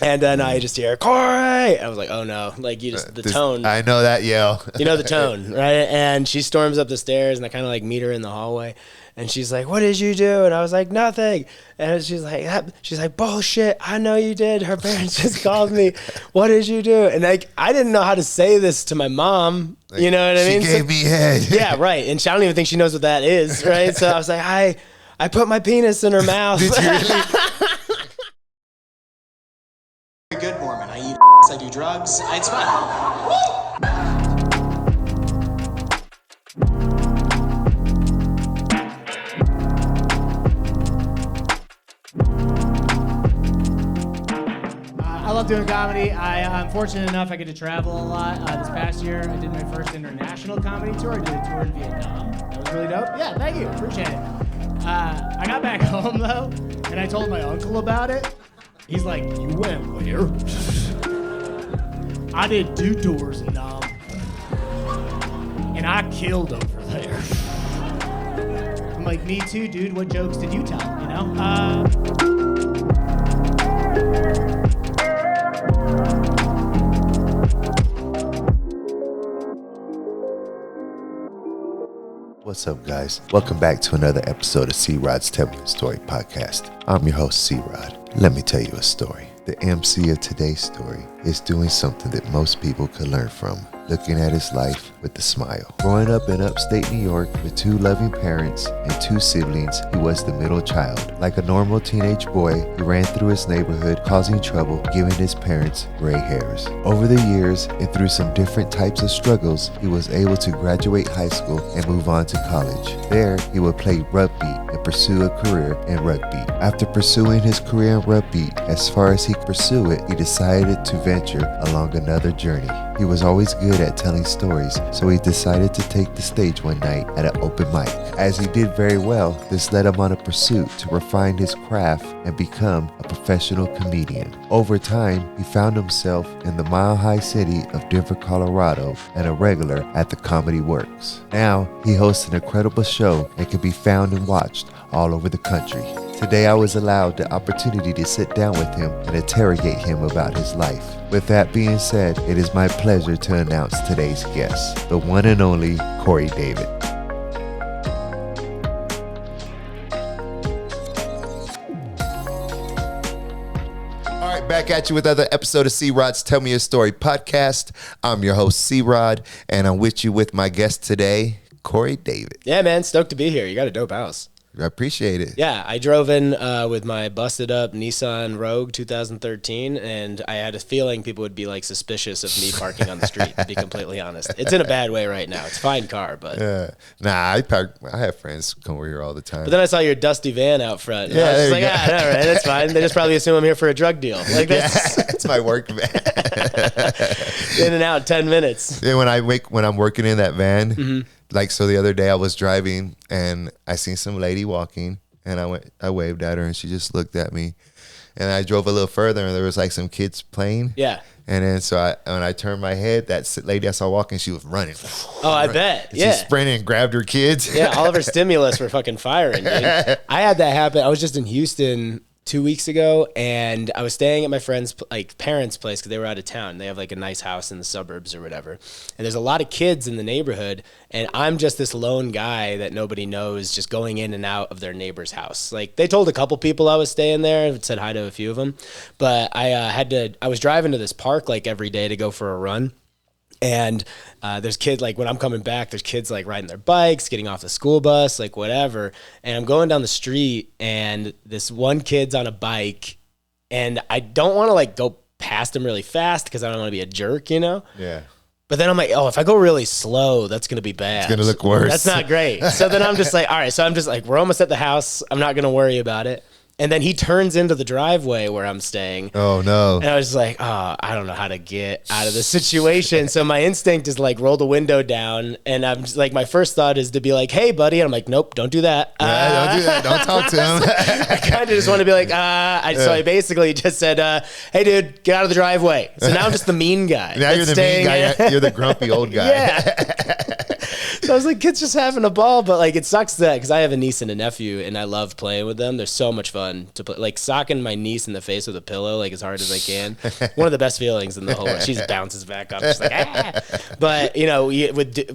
And then I just hear, Korey! I was like, oh no. Like, you just, the tone. I know that yell. You know the tone, right? And she storms up the stairs, and I kind of like meet her in the hallway. And she's like, what did you do? And I was like, nothing. And she's like, bullshit. I know you did. Her parents just called me. What did you do? And like, I didn't know how to say this to my mom. Like, you know what I mean? She gave me head. Yeah, right. And I don't even think she knows what that is, right? So I was like, I put my penis in her mouth. Did you really? Good Mormon. I eat I do drugs. It's fun. I love doing comedy. I'm fortunate enough I get to travel a lot. This past year, I did my first international comedy tour. I did a tour in Vietnam. That was really dope. Yeah, thank you. Appreciate it. I got back home, though, and I told my uncle about it. He's like, you went where? I did 2 tours in Nam, and I killed over there. I'm like, me too, dude. What jokes did you tell? You know? What's up, guys? Welcome back to another episode of C-Rod's Tell Me a Story podcast. I'm your host, C-Rod. Let me tell you a story. The MC of today's story is doing something that most people could learn from, looking at his life with a smile. Growing up in upstate New York with 2 loving parents and 2 siblings, he was the middle child. Like a normal teenage boy, he ran through his neighborhood causing trouble, giving his parents gray hairs. Over the years and through some different types of struggles, he was able to graduate high school and move on to college. There, he would play rugby and pursue a career in rugby. After pursuing his career in rugby as far as he could pursue it, he decided to venture along another journey. He was always good at telling stories, so he decided to take the stage one night at an open mic. As he did very well, this led him on a pursuit to refine his craft and become a professional comedian. Over time, he found himself in the mile-high city of Denver, Colorado, and a regular at the Comedy Works. Now, he hosts an incredible show and can be found and watched all over the country. Today I was allowed the opportunity to sit down with him and interrogate him about his life. With that being said, it is my pleasure to announce today's guest, the one and only Korey David. All right, back at you with another episode of C-Rod's Tell Me a Story podcast. I'm your host, C-Rod, and I'm with you with my guest today, Korey David. Yeah, man. Stoked to be here. You got a dope house. I appreciate it. Yeah, I drove in with my busted up Nissan Rogue 2013, and I had a feeling people would be like suspicious of me parking on the street, to be completely honest. It's in a bad way right now. It's a fine car, but... I have friends come over here all the time. But then I saw your dusty van out front. Yeah, I was just there like, you go. all right, that's fine. They just probably assume I'm here for a drug deal. Like that's It's my work van. in and out 10 minutes. Yeah, when I'm working in that van, like, so the other day I was driving and I seen some lady walking and I waved at her and she just looked at me, and I drove a little further and there was like some kids playing. Yeah. And then when I turned my head, that lady I saw walking, she was running. Oh, I bet. Yeah. She sprinted and grabbed her kids. Yeah, all of her stimulus were fucking firing, dude. I had that happen. I was just in Houston 2 weeks ago, and I was staying at my friend's parents' place because they were out of town. They have like a nice house in the suburbs or whatever. And there's a lot of kids in the neighborhood, and I'm just this lone guy that nobody knows, just going in and out of their neighbor's house. Like, they told a couple people I was staying there and said hi to a few of them, but I was driving to this park like every day to go for a run. And there's kids, like when I'm coming back, there's kids like riding their bikes, getting off the school bus, like whatever. And I'm going down the street and this one kid's on a bike, and I don't want to like go past him really fast because I don't want to be a jerk, you know? Yeah. But then I'm like, oh, if I go really slow, that's going to be bad. It's going to look worse. That's not great. So then I'm just like, all right. So I'm just like, we're almost at the house. I'm not going to worry about it. And then he turns into the driveway where I'm staying. Oh, no. And I was like, oh, I don't know how to get out of this situation. So my instinct is like, roll the window down. And I'm just like, my first thought is to be like, hey, buddy. And I'm like, nope, don't do that. Don't do that. Don't talk to him. I kind of just want to be like, So I basically just said, hey, dude, get out of the driveway. So now I'm just the mean guy. Now you're the mean guy. You're the grumpy old guy. Yeah. I was like, kids just having a ball, but like it sucks that because I have a niece and a nephew, and I love playing with them. They're so much fun to play. Like socking my niece in the face with a pillow, like as hard as I can. One of the best feelings in the whole world. She just bounces back up, just like ah. But you know,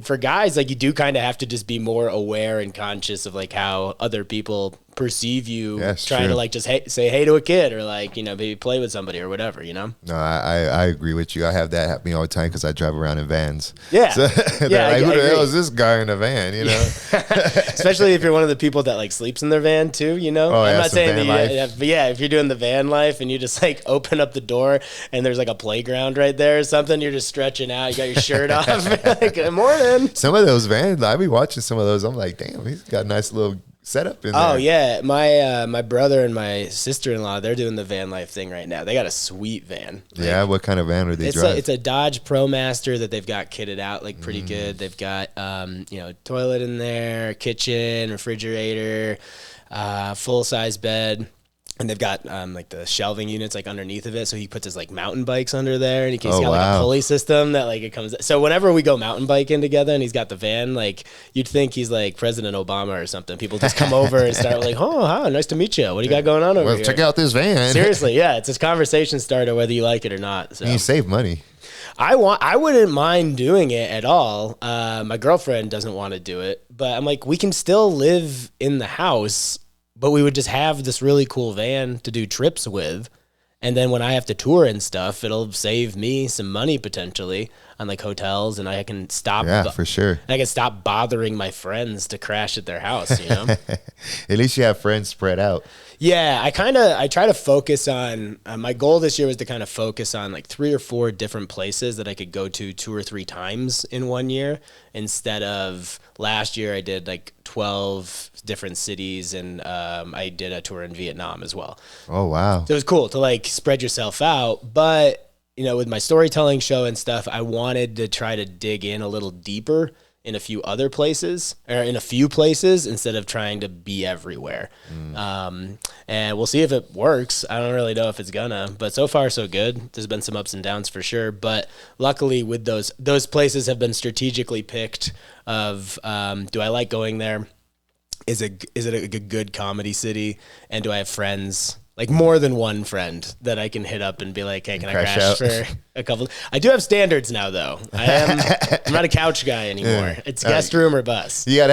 for guys, like you do kind of have to just be more aware and conscious of like how other people perceive you trying to like just say hey to a kid or like, you know, maybe play with somebody or whatever, you know? No, I agree with you. I have that happening all the time because I drive around in vans. Yeah. So yeah. Like, who the hell is this guy in a van, you know? Especially if you're one of the people that like sleeps in their van too, you know? I'm not saying that but yeah, if you're doing the van life and you just like open up the door and there's like a playground right there or something, you're just stretching out, you got your shirt off. Like, good morning. Some of those vans, I be watching some of those. I'm like, damn, he's got a nice little setup in there. Oh yeah, my brother and my sister-in-law, they're doing the van life thing right now. They got a sweet van. Yeah, what kind of van are they driving? It's a Dodge ProMaster that they've got kitted out like pretty good. They've got you know, toilet in there, kitchen, refrigerator, full-size bed. And they've got like the shelving units like underneath of it, so he puts his like mountain bikes under there, and he's got like a pulley system that like it comes. So whenever we go mountain biking together, and he's got the van, like you'd think he's like President Obama or something. People just come over and start like, "Oh, hi, nice to meet you. What do you got going on over here? Check out this van." Seriously, yeah, it's a conversation starter whether you like it or not. So you save money. I wouldn't mind doing it at all. My girlfriend doesn't want to do it, but I'm like, we can still live in the house. But we would just have this really cool van to do trips with. And then when I have to tour and stuff, it'll save me some money potentially on like hotels, and I can stop. Yeah, for sure. I can stop bothering my friends to crash at their house, you know? At least you have friends spread out. Yeah, I try to focus on, my goal this year was to kind of focus on like 3 or 4 different places that I could go to 2 or 3 times in one year, instead of last year I did like 12 different cities, and I did a tour in Vietnam as well. Oh, wow. So it was cool to like spread yourself out, but you know, with my storytelling show and stuff, I wanted to try to dig in a little deeper in a few other places, or in a few places, instead of trying to be everywhere. And we'll see if it works. I don't really know if it's gonna, but so far so good. There's been some ups and downs for sure, but luckily with those places have been strategically picked of, do I like going there? Is it a good comedy city? And do I have friends? Like more than one friend that I can hit up and be like, hey, can I crash for a couple? I do have standards now, though. I'm not a couch guy anymore. Yeah. It's guest room or bus. You have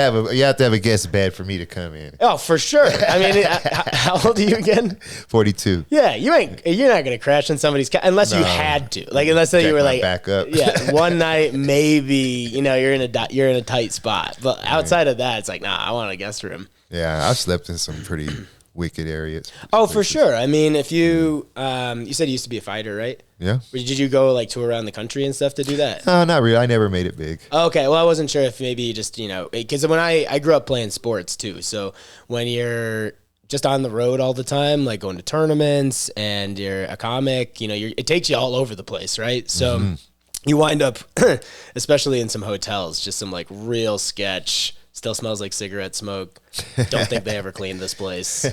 to have a guest bed for me to come in. Oh, for sure. I mean, how old are you again? 42. Yeah, you're not gonna crash in somebody's couch unless you had to. Like unless you were like back up. Yeah, one night maybe. You know, you're in a tight spot. But outside of that, it's like, nah, I want a guest room. Yeah, I've slept in some pretty wicked areas. Oh, for sure. I mean, if you you said you used to be a fighter, right? Yeah. Did you go like tour around the country and stuff to do that? No, not really. I never made it big. Okay. Well, I wasn't sure if maybe you just, you know, because when I grew up playing sports too. So when you're just on the road all the time, like going to tournaments and you're a comic, you know, it takes you all over the place, right? So you wind up, especially in some hotels, just some like real sketch. Still smells like cigarette smoke. Don't think they ever cleaned this place.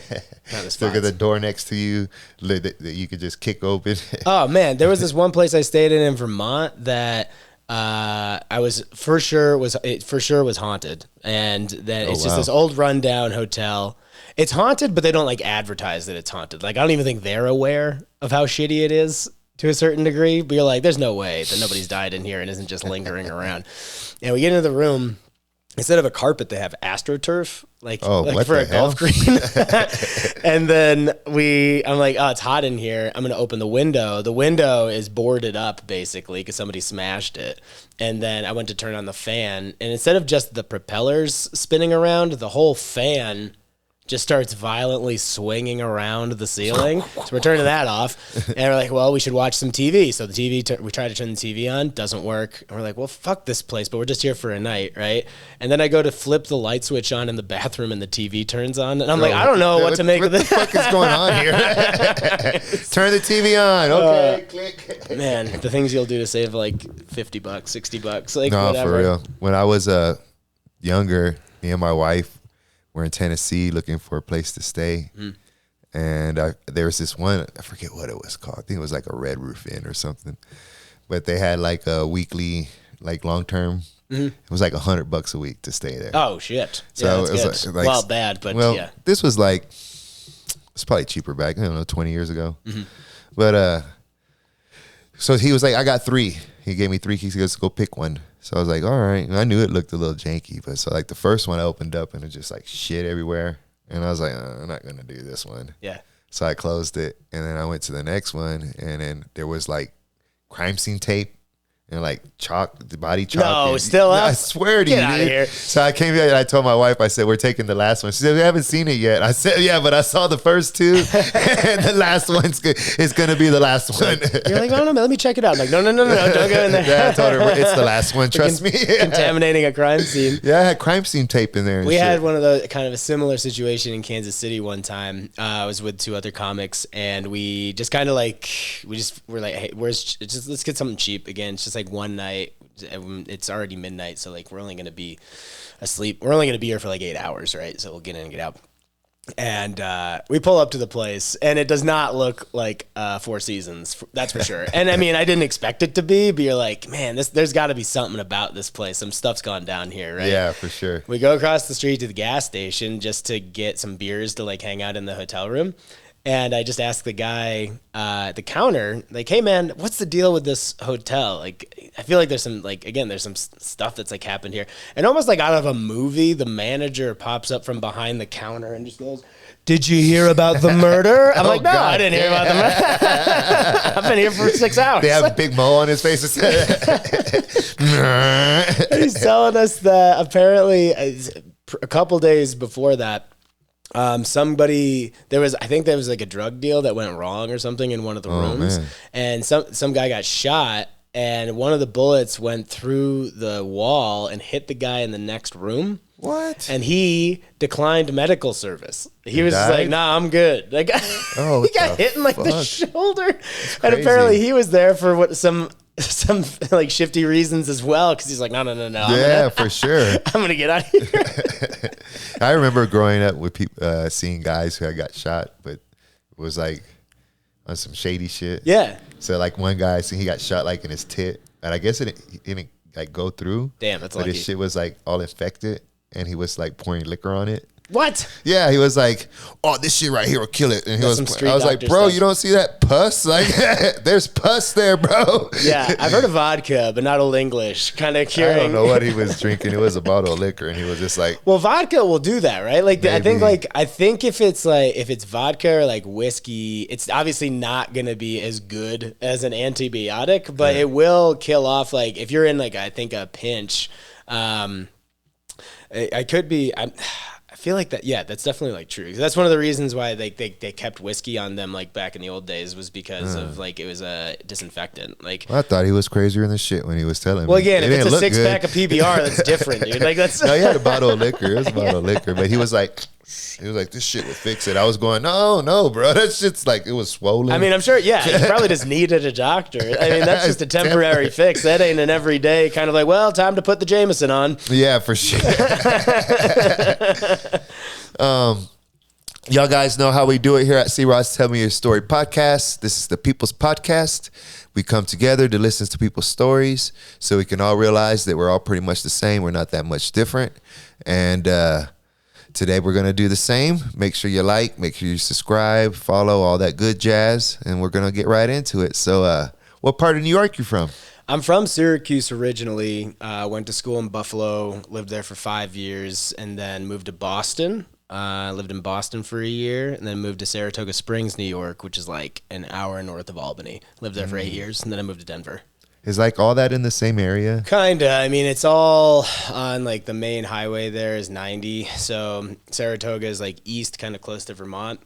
Still got the door next to you that you could just kick open. Oh man, there was this one place I stayed in Vermont that I was for sure was haunted, and then it's just this old rundown hotel. It's haunted, but they don't like advertise that it's haunted. Like I don't even think they're aware of how shitty it is to a certain degree. But you're like, there's no way that nobody's died in here and isn't just lingering around. And we get into the room. Instead of a carpet, they have AstroTurf, like for a golf green. And then I'm like, oh, it's hot in here. I'm going to open the window. The window is boarded up basically because somebody smashed it. And then I went to turn on the fan, and instead of just the propellers spinning around, the whole fan just starts violently swinging around the ceiling. So we're turning that off. And we're like, well, we should watch some TV. So we try to turn the TV on, doesn't work. And we're like, well, fuck this place, but we're just here for a night, right? And then I go to flip the light switch on in the bathroom, and the TV turns on. And I'm like, I don't know what to make of this. What the fuck is going on here? Turn the TV on. Okay, click. Man, the things you'll do to save like $50, $60, like no, whatever. For real. When I was younger, me and my wife, we're in Tennessee looking for a place to stay. And there was this one, I forget what it was called. I think it was like a Red Roof Inn or something. But they had like a weekly, like long-term It was like $100 a week to stay there. Oh shit! So yeah, it was like well, bad, but yeah. This was like, it's probably cheaper back, I don't know, 20 years ago. But so he was like, I got 3. He gave me 3 keys. He goes, go pick one. So I was like, all right. And I knew it looked a little janky, but so like the first one I opened up and it just like shit everywhere. And I was like, I'm not gonna do this one. Yeah. So I closed it, and then I went to the next one, and then there was like crime scene tape and like chalk, the body chalk. No, and, still up? I swear to Get you, outta dude. here. So I came here and I told my wife, I said, we're taking the last one. She said, we haven't seen it yet. I said, yeah, but I saw the first 2, and the last one's is going to be the last one. You're like, oh no, man, let me check it out. I'm like, no, don't go in there. Yeah, I told her, it's the last one, trust me. Contaminating a crime scene. Yeah, I had crime scene tape in there. And We shit. had one of the kind of a similar situation in Kansas City one time. I was with 2 other comics, and we just kind of like we're like, hey, let's get something cheap again. It's just like one night. It's already midnight, so like we're only gonna be asleep. We're only gonna be here for like 8 hours, right? So we'll get in and get out. And we pull up to the place, and it does not look like 4 Seasons, that's for sure. And I mean, I didn't expect it to be, but you're like, man, there's got to be something about this place. Some stuff's gone down here, right? Yeah, for sure. We go across the street to the gas station just to get some beers to like hang out in the hotel room. And I just asked the guy at the counter, like, hey, man, what's the deal with this hotel? Like, I feel like there's some, like, again, there's some stuff that's, like, happened here. And almost like out of a movie, the manager pops up from behind the counter and just goes, did you hear about the murder? I'm like, no, God, I didn't hear about the murder. I've been here for 6 hours. They have a big mole on his face. He's telling us that apparently a couple days before that, I think there was like a drug deal that went wrong or something in one of the rooms, man. and some guy got shot, and one of the bullets went through the wall and hit the guy in the next room. What? And he declined medical service. He was just died? like, nah, I'm good. Like, Oh, he got the hit in like the fuck? shoulder. And crazy. apparently he was there for some like shifty reasons as well. Cause he's like, no. Yeah, for sure. I'm going to get out of here. I remember growing up with people, seeing guys who had got shot, but it was like on some shady shit. Yeah. So like one guy, he got shot like in his tit, and I guess it didn't like go through. Damn, that's but lucky. his shit was like all infected, and he was like pouring liquor on it. What? Yeah, he was like, "Oh, this shit right here will kill it." And That's some I street was like, doctor "Bro, stuff. you don't see that pus? Like, there's pus there, bro." Yeah, I've heard of vodka, but not Old English. Kind of curing. I don't know what he was drinking. It was a bottle of liquor, and he was just like, Well, vodka will do that, right? Like, I Maybe. think if it's vodka or like whiskey, it's obviously not gonna be as good as an antibiotic, but it will kill off. Like, if you're in like I think a pinch, I could be. I feel like that. Yeah, that's definitely like true. That's one of the reasons why they kept whiskey on them like back in the old days was because of like it was a disinfectant. Like, I thought he was crazier than the shit when he was telling me. well, again, It if it's didn't a look 6-pack good. of PBR, that's different, dude. Like that's No, he had a bottle of liquor. It was a bottle of liquor, but he was like, this shit would fix it. I was going, no, bro, that shit's like it was swollen. I mean, I'm sure, yeah, you probably just needed a doctor. I mean, that's just a temporary fix. That ain't an everyday kind of like, well, time to put the Jameson on. yeah, for sure. Y'all guys know how we do it here at C-Rod's Tell Me Your Story podcast. This is the People's Podcast. We come together to listen to people's stories so we can all realize that we're all pretty much the same. We're not that much different. And today we're going to do the same. Make sure you like, make sure you subscribe, follow, all that good jazz. And we're going to get right into it. So what part of New York you from? I'm from Syracuse originally. Went to school in Buffalo, lived there for 5 years, and then moved to Boston. Lived in Boston for a year, and then moved to Saratoga Springs, New York, which is like an hour north of Albany. Lived there for 8 years, and then I moved to Denver. Is like all that in the same area? Kinda. I mean, it's all on like the main highway there is 90. So Saratoga is like east, kind of close to Vermont.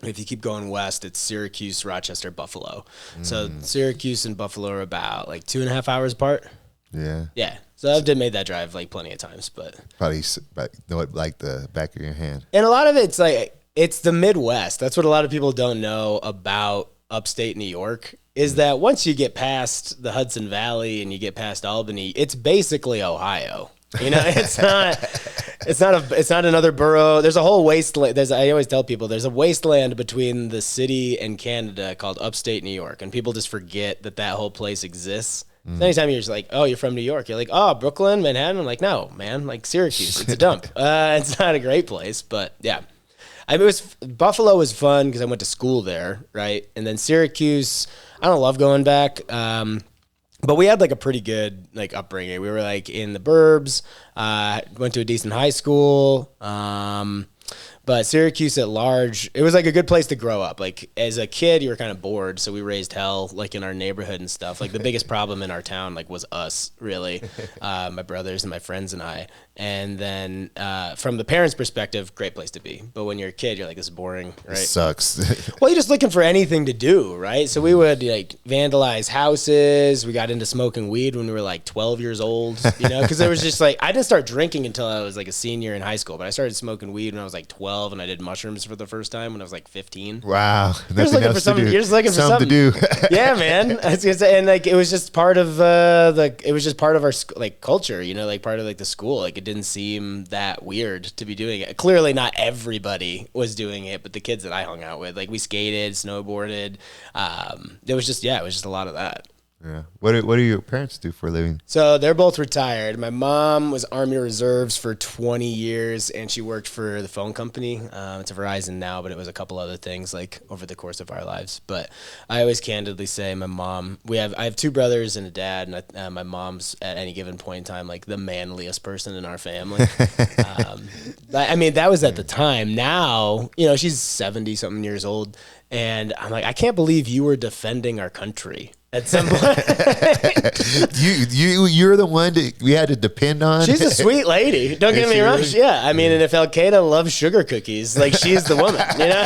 If you keep going west, it's Syracuse, Rochester, Buffalo. So Syracuse and Buffalo are about like 2.5 hours apart. Yeah. Yeah. So I've made that drive like plenty of times, but Probably know it like the back of your hand. and a lot of it's like it's the Midwest. That's what a lot of people don't know about upstate New York is that once you get past the Hudson Valley and you get past Albany, it's basically Ohio. You know, it's not another borough. There's a whole wasteland. I always tell people there's a wasteland between the city and Canada called upstate New York, and people just forget that whole place exists. So anytime you're just like, oh, you're from New York, you're like, oh, Brooklyn, Manhattan. I'm like, no, man, like Syracuse, it's a dump. It's not a great place, but yeah. Buffalo was fun because I went to school there, right? And then Syracuse, I don't love going back. But we had like a pretty good like upbringing. We were like in the burbs, went to a decent high school. But Syracuse at large, it was like a good place to grow up. Like as a kid, you were kind of bored, so we raised hell like in our neighborhood and stuff. Like the biggest problem in our town like was us, really, my brothers and my friends and I. And then from the parents' perspective, great place to be. But when you're a kid, you're like, this is boring, right? It sucks. Well, you're just looking for anything to do, right? So we would like vandalize houses. We got into smoking weed when we were like 12 years old, you know, because it was just like, I didn't start drinking until I was like a senior in high school, but I started smoking weed when I was like 12, and I did mushrooms for the first time when I was like 15. Wow. You're just looking for something. You're just looking for something to do. Yeah, man. I was gonna say, and like it was just part of it was just part of our like culture, you know, like part of like the school. Like it didn't seem that weird to be doing it. Clearly, not everybody was doing it, but the kids that I hung out with, like we skated, snowboarded. It was just a lot of that. Yeah. What do your parents do for a living? So they're both retired. My mom was Army Reserves for 20 years, and she worked for the phone company. It's a Verizon now, but it was a couple other things like over the course of our lives. But I always candidly say my mom. I have two brothers and a dad, and my mom's at any given point in time like the manliest person in our family. I mean, that was at the time. Now, you know, she's 70 something years old, and I'm like, I can't believe you were defending our country at some point. You're the one that we had to depend on. She's a sweet lady. Don't get me wrong. Really? Yeah, I mean, and if Al Qaeda loves sugar cookies, like she's the woman, you know.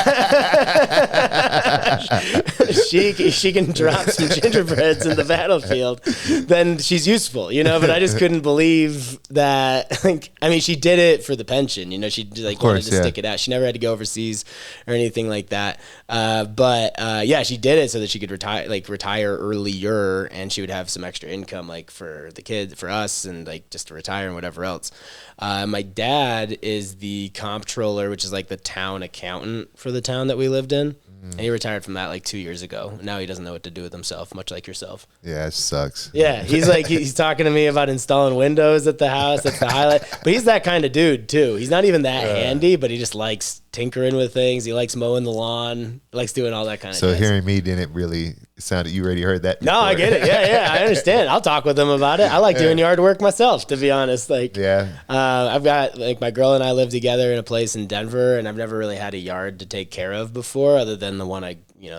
she can drop some gingerbreads in the battlefield, then she's useful, you know. But I just couldn't believe that. Like, I mean, she did it for the pension, you know. She like wanted to stick it out. She never had to go overseas or anything like that. Yeah, she did it so that she could retire earlier, and she would have some extra income like for the kids, for us, and like just to retire and whatever else. My dad is the comptroller, which is like the town accountant for the town that we lived in. And he retired from that like 2 years ago. Now he doesn't know what to do with himself, much like yourself. Yeah, it sucks. Yeah, he's like, he's talking to me about installing windows at the house. That's the highlight. But he's that kind of dude, too. He's not even that handy, but he just likes tinkering with things. He likes mowing the lawn. He likes doing all that kind of stuff. So hearing me didn't really sound, you already heard that before. No, I get it. Yeah, I understand. I'll talk with him about it. I like doing yard work myself, to be honest. Like, I've got, like, my girl and I live together in a place in Denver, and I've never really had a yard to take care of before, other than the one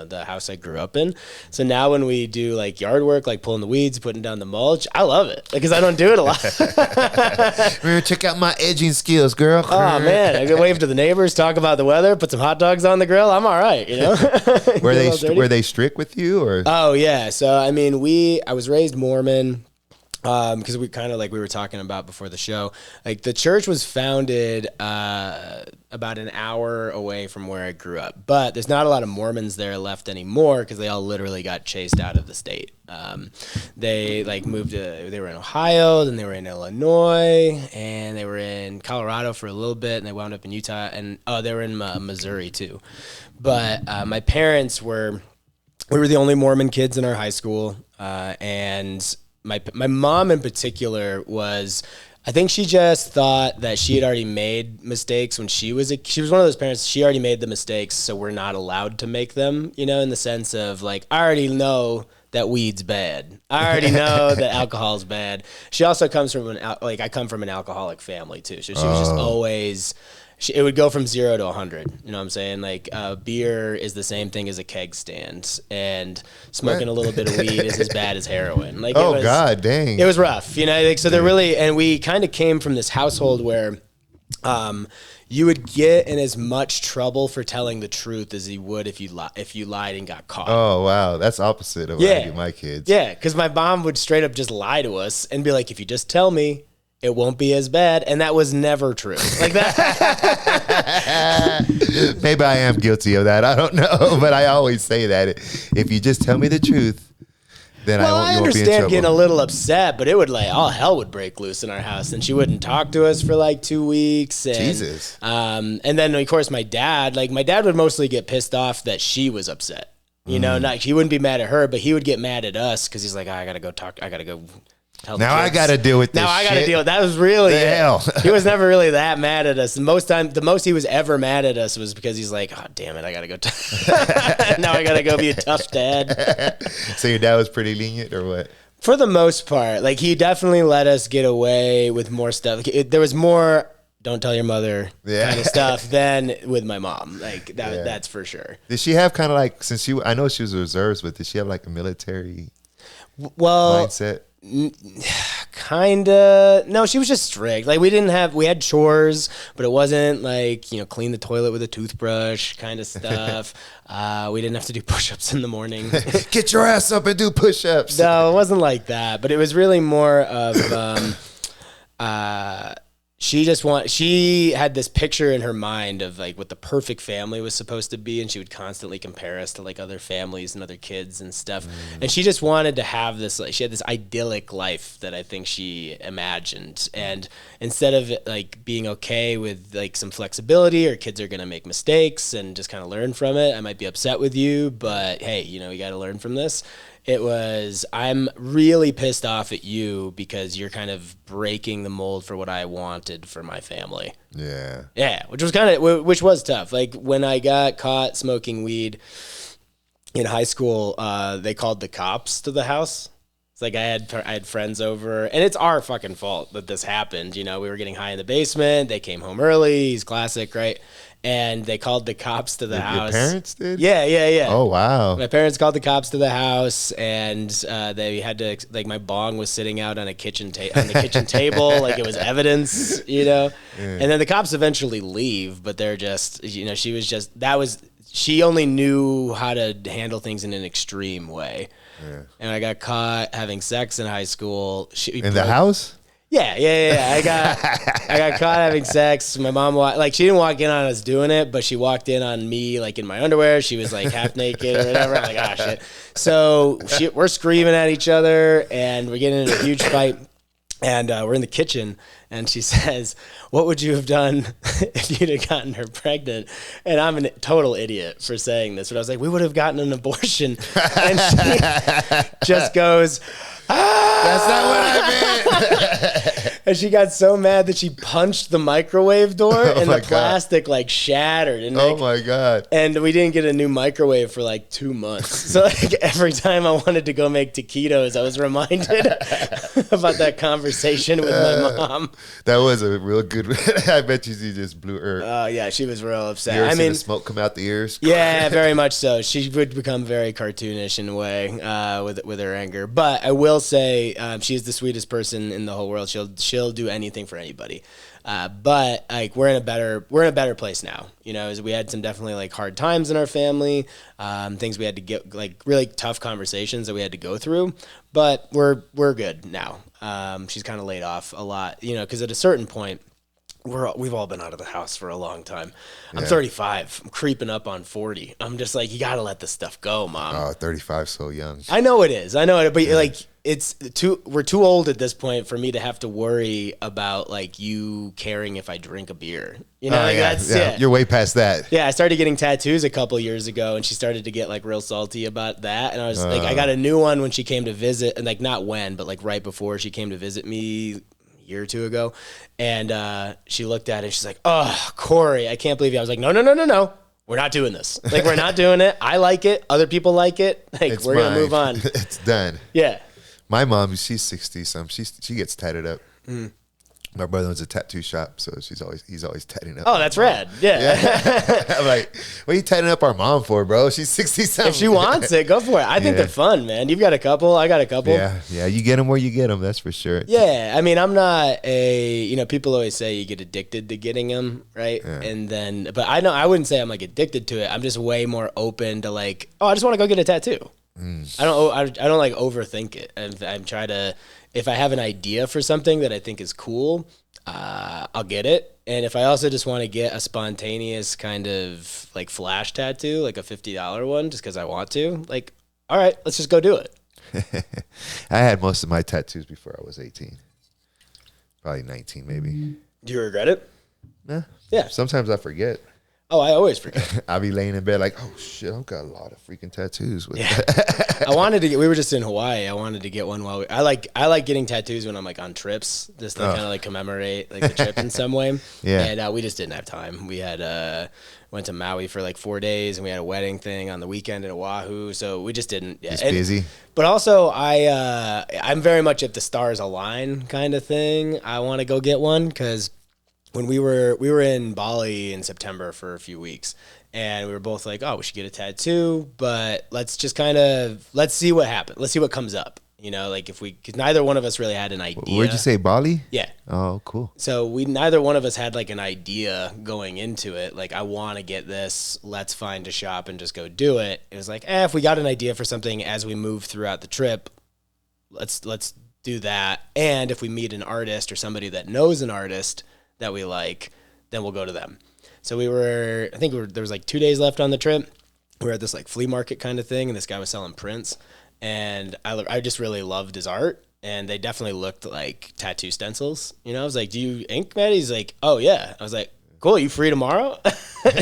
the house I grew up in. So now when we do like yard work, like pulling the weeds, putting down the mulch, I love it because I don't do it a lot. Check out my edging skills, girl. Oh man, I can wave to the neighbors, talk about the weather, put some hot dogs on the grill. I'm all right, you know. Were they strict with you or? Oh yeah. So I mean, I was raised Mormon. Because we kind of like we were talking about before the show, like the church was founded about an hour away from where I grew up, but there's not a lot of Mormons there left anymore because they all literally got chased out of the state. They like they were in Ohio, then they were in Illinois, and they were in Colorado for a little bit, and they wound up in Utah, and they were in Missouri too. But my parents we were the only Mormon kids in our high school, and my mom in particular I think she just thought that she had already made mistakes when she was one of those parents. She already made the mistakes, so we're not allowed to make them, you know, in the sense of like, I already know that weed's bad. I already know that alcohol's bad. She also comes from I come from an alcoholic family too. So she was just always, it would go from 0 to 100. You know what I'm saying? Like beer is the same thing as a keg stand, and smoking a little bit of weed is as bad as heroin. Like, God dang, it was rough. You know, like, so they're really, and we kind of came from this household where, you would get in as much trouble for telling the truth as you would if you lied and got caught. Oh wow, that's opposite of what I do my kids. Yeah, because my mom would straight up just lie to us and be like, "If you just tell me, it won't be as bad," and that was never true. Like that. Maybe I am guilty of that. I don't know, but I always say that if you just tell me the truth, then you won't be in trouble. I understand getting a little upset, but it would like all hell would break loose in our house, and she wouldn't talk to us for like 2 weeks. And, Jesus. And then of course my dad would mostly get pissed off that she was upset. You know, he wouldn't be mad at her, but he would get mad at us because he's like, I gotta go tell the Now I kids. got to deal with this. Now I got to shit. deal. That was really The hell. He was never really that mad at us. The most he was ever mad at us was because he's like, oh damn it, I gotta go. Now I gotta go be a tough dad. So your dad was pretty lenient, or what? For the most part, like he definitely let us get away with more stuff. There was more "don't tell your mother" kind of stuff than with my mom. Like that. Yeah. That's for sure. Did she have kind of like, since I know she was a reserves, but did she have like a military mindset? Kinda. No, she was just strict. Like we had chores, but it wasn't like, clean the toilet with a toothbrush kind of stuff. We didn't have to do push-ups in the morning. Get your ass up and do push-ups. No, it wasn't like that, but it was really more of, she had this picture in her mind of like what the perfect family was supposed to be, and she would constantly compare us to like other families and other kids and stuff. And she just wanted to have this, like, she had this idyllic life that I think she imagined. And instead of like being okay with like some flexibility, or kids are gonna make mistakes and just kind of learn from it, I might be upset with you, but hey, you got to learn from this. It was, I'm really pissed off at you because you're kind of breaking the mold for what I wanted for my family. Yeah. Yeah, which was tough. Like when I got caught smoking weed in high school, they called the cops to the house. It's like I had friends over, and it's our fucking fault that this happened. We were getting high in the basement. They came home early. He's classic, right? And they called the cops to the house. Your parents did? Yeah. Oh, wow. My parents called the cops to the house, and they had to, like, my bong was sitting out on a kitchen table, like it was evidence, Yeah. And then the cops eventually leave, but they're just, she only knew how to handle things in an extreme way. Yeah. And I got caught having sex in high school. In the house? Yeah. I got caught having sex. My mom she didn't walk in on us doing it, but she walked in on me like in my underwear. She was like half naked or whatever. I'm like, ah, shit. So we're screaming at each other, and we're getting in a huge fight. And we're in the kitchen, and she says, "What would you have done if you'd have gotten her pregnant?" And I'm a total idiot for saying this, but I was like, "We would have gotten an abortion." And she just goes, "Ah!" That's not what I meant. And she got so mad that she punched the microwave door, and the plastic like shattered. And oh my God. And we didn't get a new microwave for like 2 months. So like every time I wanted to go make taquitos, I was reminded about that conversation with my mom. That was a real good I bet you just blew her. Oh yeah, she was real upset. You ever seen the smoke come out the ears? Yeah, very much so. She would become very cartoonish in a way with her anger. But I will say she's the sweetest person in the whole world. She'll do anything for anybody. But like we're in a better place now. As we had some definitely like hard times in our family, things we had to get, like really tough conversations that we had to go through. But we're good now. She's kind of laid off a lot, because at a certain point, we've all been out of the house for a long time. I'm 35. I'm creeping up on 40. I'm just like, you got to let this stuff go, Mom. Oh, 35 so young. I know it is. But like we're too old at this point for me to have to worry about like you caring if I drink a beer. You're way past that. Yeah, I started getting tattoos a couple years ago, and she started to get like real salty about that. And I was like, I got a new one when she came to visit, and like not when, but like right before she came to visit me year or two ago, and she looked at it and she's like, "Oh, Korey, I can't believe you." I was like, No. We're not doing this. Like, we're not doing it. I like it. Other people like it. Like, we're going to move on. It's done. Yeah. My mom, she's 60-some. She gets tatted up. My brother owns a tattoo shop, so he's always tatting up. Oh, that's rad. Yeah. I'm like, what are you tatting up our mom for, bro? She's 60-something. If she wants it, go for it. I think they're fun, man. You've got a couple. I got a couple. Yeah. You get them where you get them. That's for sure. Yeah. I mean, I'm not people always say you get addicted to getting them, right? Yeah. And then, but I wouldn't say I'm like addicted to it. I'm just way more open to like, I just want to go get a tattoo. I don't like overthink it. I'm trying to, if I have an idea for something that I think is cool, I'll get it. And if I also just want to get a spontaneous kind of like flash tattoo, like a $50 one, just because I want to, like, all right, let's just go do it. I had most of my tattoos before I was 18. Probably 19 maybe. Do you regret it? Nah. Yeah. Sometimes I forget. Oh, I always forget. I'll be laying in bed like, oh shit, I've got a lot of freaking tattoos. With We were just in Hawaii. I wanted to get one I like getting tattoos when I'm like on trips, just to kind of like commemorate like the trip in some way. Yeah. And we just didn't have time. We had went to Maui for like 4 days, and we had a wedding thing on the weekend in Oahu, so we just didn't. Just busy. But also, I'm very much if the stars align kind of thing. I want to go get one because when we were in Bali in September for a few weeks, and we were both like, oh, we should get a tattoo, but let's see what happens. Let's see what comes up. You know, like because neither one of us really had an idea. Where'd you say, Bali? Yeah. Oh, cool. So neither one of us had like an idea going into it. Like, I want to get this. Let's find a shop and just go do it. It was like, if we got an idea for something as we move throughout the trip, let's do that. And if we meet an artist or somebody that knows an artist that we like, then we'll go to them. So there was like 2 days left on the trip. We were at this like flea market kind of thing, and this guy was selling prints. And I just really loved his art, and they definitely looked like tattoo stencils. You know, I was like, do you ink, Matt? He's like, oh, yeah. I was like, cool, you free tomorrow?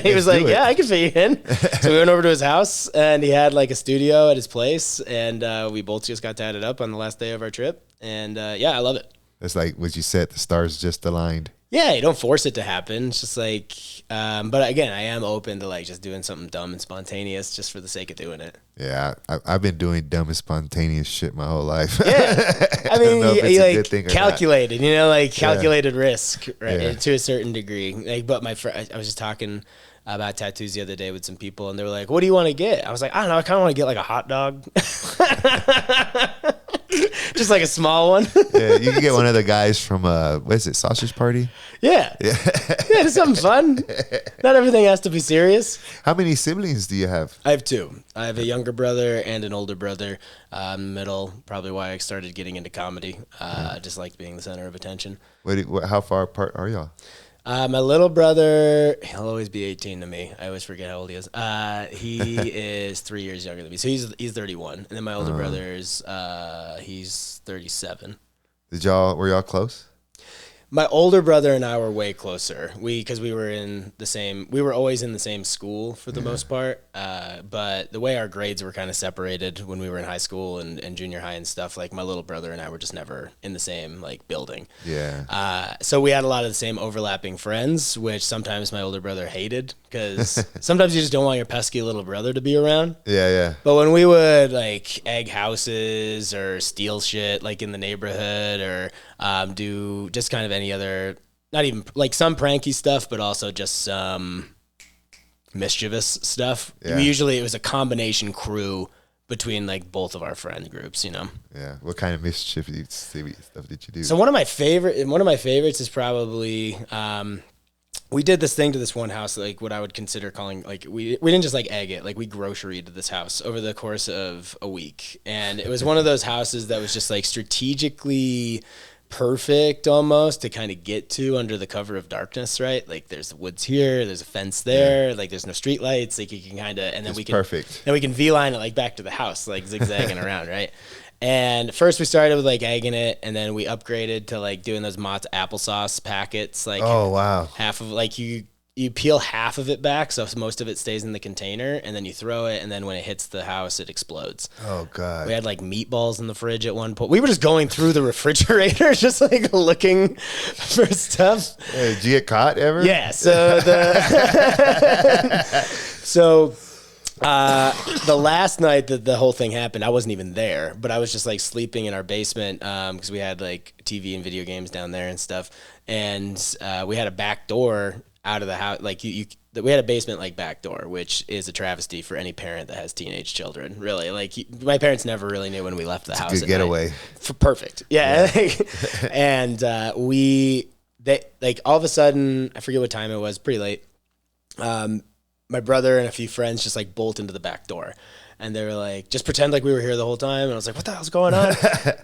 He was like, yeah, I can fit you in. So we went over to his house, and he had like a studio at his place, and we both just got tatted up on the last day of our trip. And yeah, I love it. It's like what you said, the stars just aligned. Yeah, you don't force it to happen. It's just like, but again, I am open to like just doing something dumb and spontaneous just for the sake of doing it. Yeah, I've been doing dumb and spontaneous shit my whole life. Yeah, I mean, you like calculated, you know, like calculated risk, right, to a certain degree. Like, but I was just talking about tattoos the other day with some people, and they were like, "What do you want to get?" I was like, "I don't know. I kind of want to get like a hot dog." Just like a small one. Yeah, you can get one of the guys from what is it, Sausage Party? Yeah. Yeah, it's something fun. Not everything has to be serious. How many siblings do you have? I have two. I have a younger brother and an older brother. Middle, probably why I started getting into comedy. I just liked being the center of attention. How far apart are y'all? My little brother, he'll always be 18 to me. I always forget how old he is. He is 3 years younger than me. So he's 31. And then my older brother's, he's 37. Were y'all close? My older brother and I were way closer. Because we were always in the same school for the most part. But the way our grades were kind of separated when we were in high school and junior high and stuff, like my little brother and I were just never in the same like building. Yeah. So we had a lot of the same overlapping friends, which sometimes my older brother hated because sometimes you just don't want your pesky little brother to be around. Yeah, yeah. But when we would like egg houses or steal shit like in the neighborhood or do just kind of any other, not even like some pranky stuff, but also just some mischievous stuff. Yeah. It was a combination crew between like both of our friend groups, you know? Yeah. What kind of mischievous stuff did you do? So one of my favorites is probably, we did this thing to this one house, like what I would consider calling, like, we didn't just like egg it, like we groceryed this house over the course of a week. And it was one of those houses that was just like strategically perfect almost to kind of get to under the cover of darkness, right? Like there's the woods here, there's a fence there, like there's no street lights, like you can kind of, and then we can V-line it like back to the house, like zigzagging around, right? And first we started with like egging it, and then we upgraded to like doing those Mott's applesauce packets. Like, oh wow, half of like you peel half of it back, so most of it stays in the container, and then you throw it, and then when it hits the house, it explodes. Oh god. We had like meatballs in the fridge at one point. We were just going through the refrigerator, just like looking for stuff. Hey, did you get caught ever? Yeah. So the last night that the whole thing happened, I wasn't even there, but I was just like sleeping in our basement because we had like TV and video games down there and stuff, and we had a back door out of the house. Like we had a basement like back door, which is a travesty for any parent that has teenage children. Really, like my parents never really knew when we left the house. Good getaway. Perfect. Yeah. And they all of a sudden, I forget what time it was, pretty late. My brother and a few friends just like bolt into the back door. And they were like, just pretend like we were here the whole time. And I was like, what the hell's going on?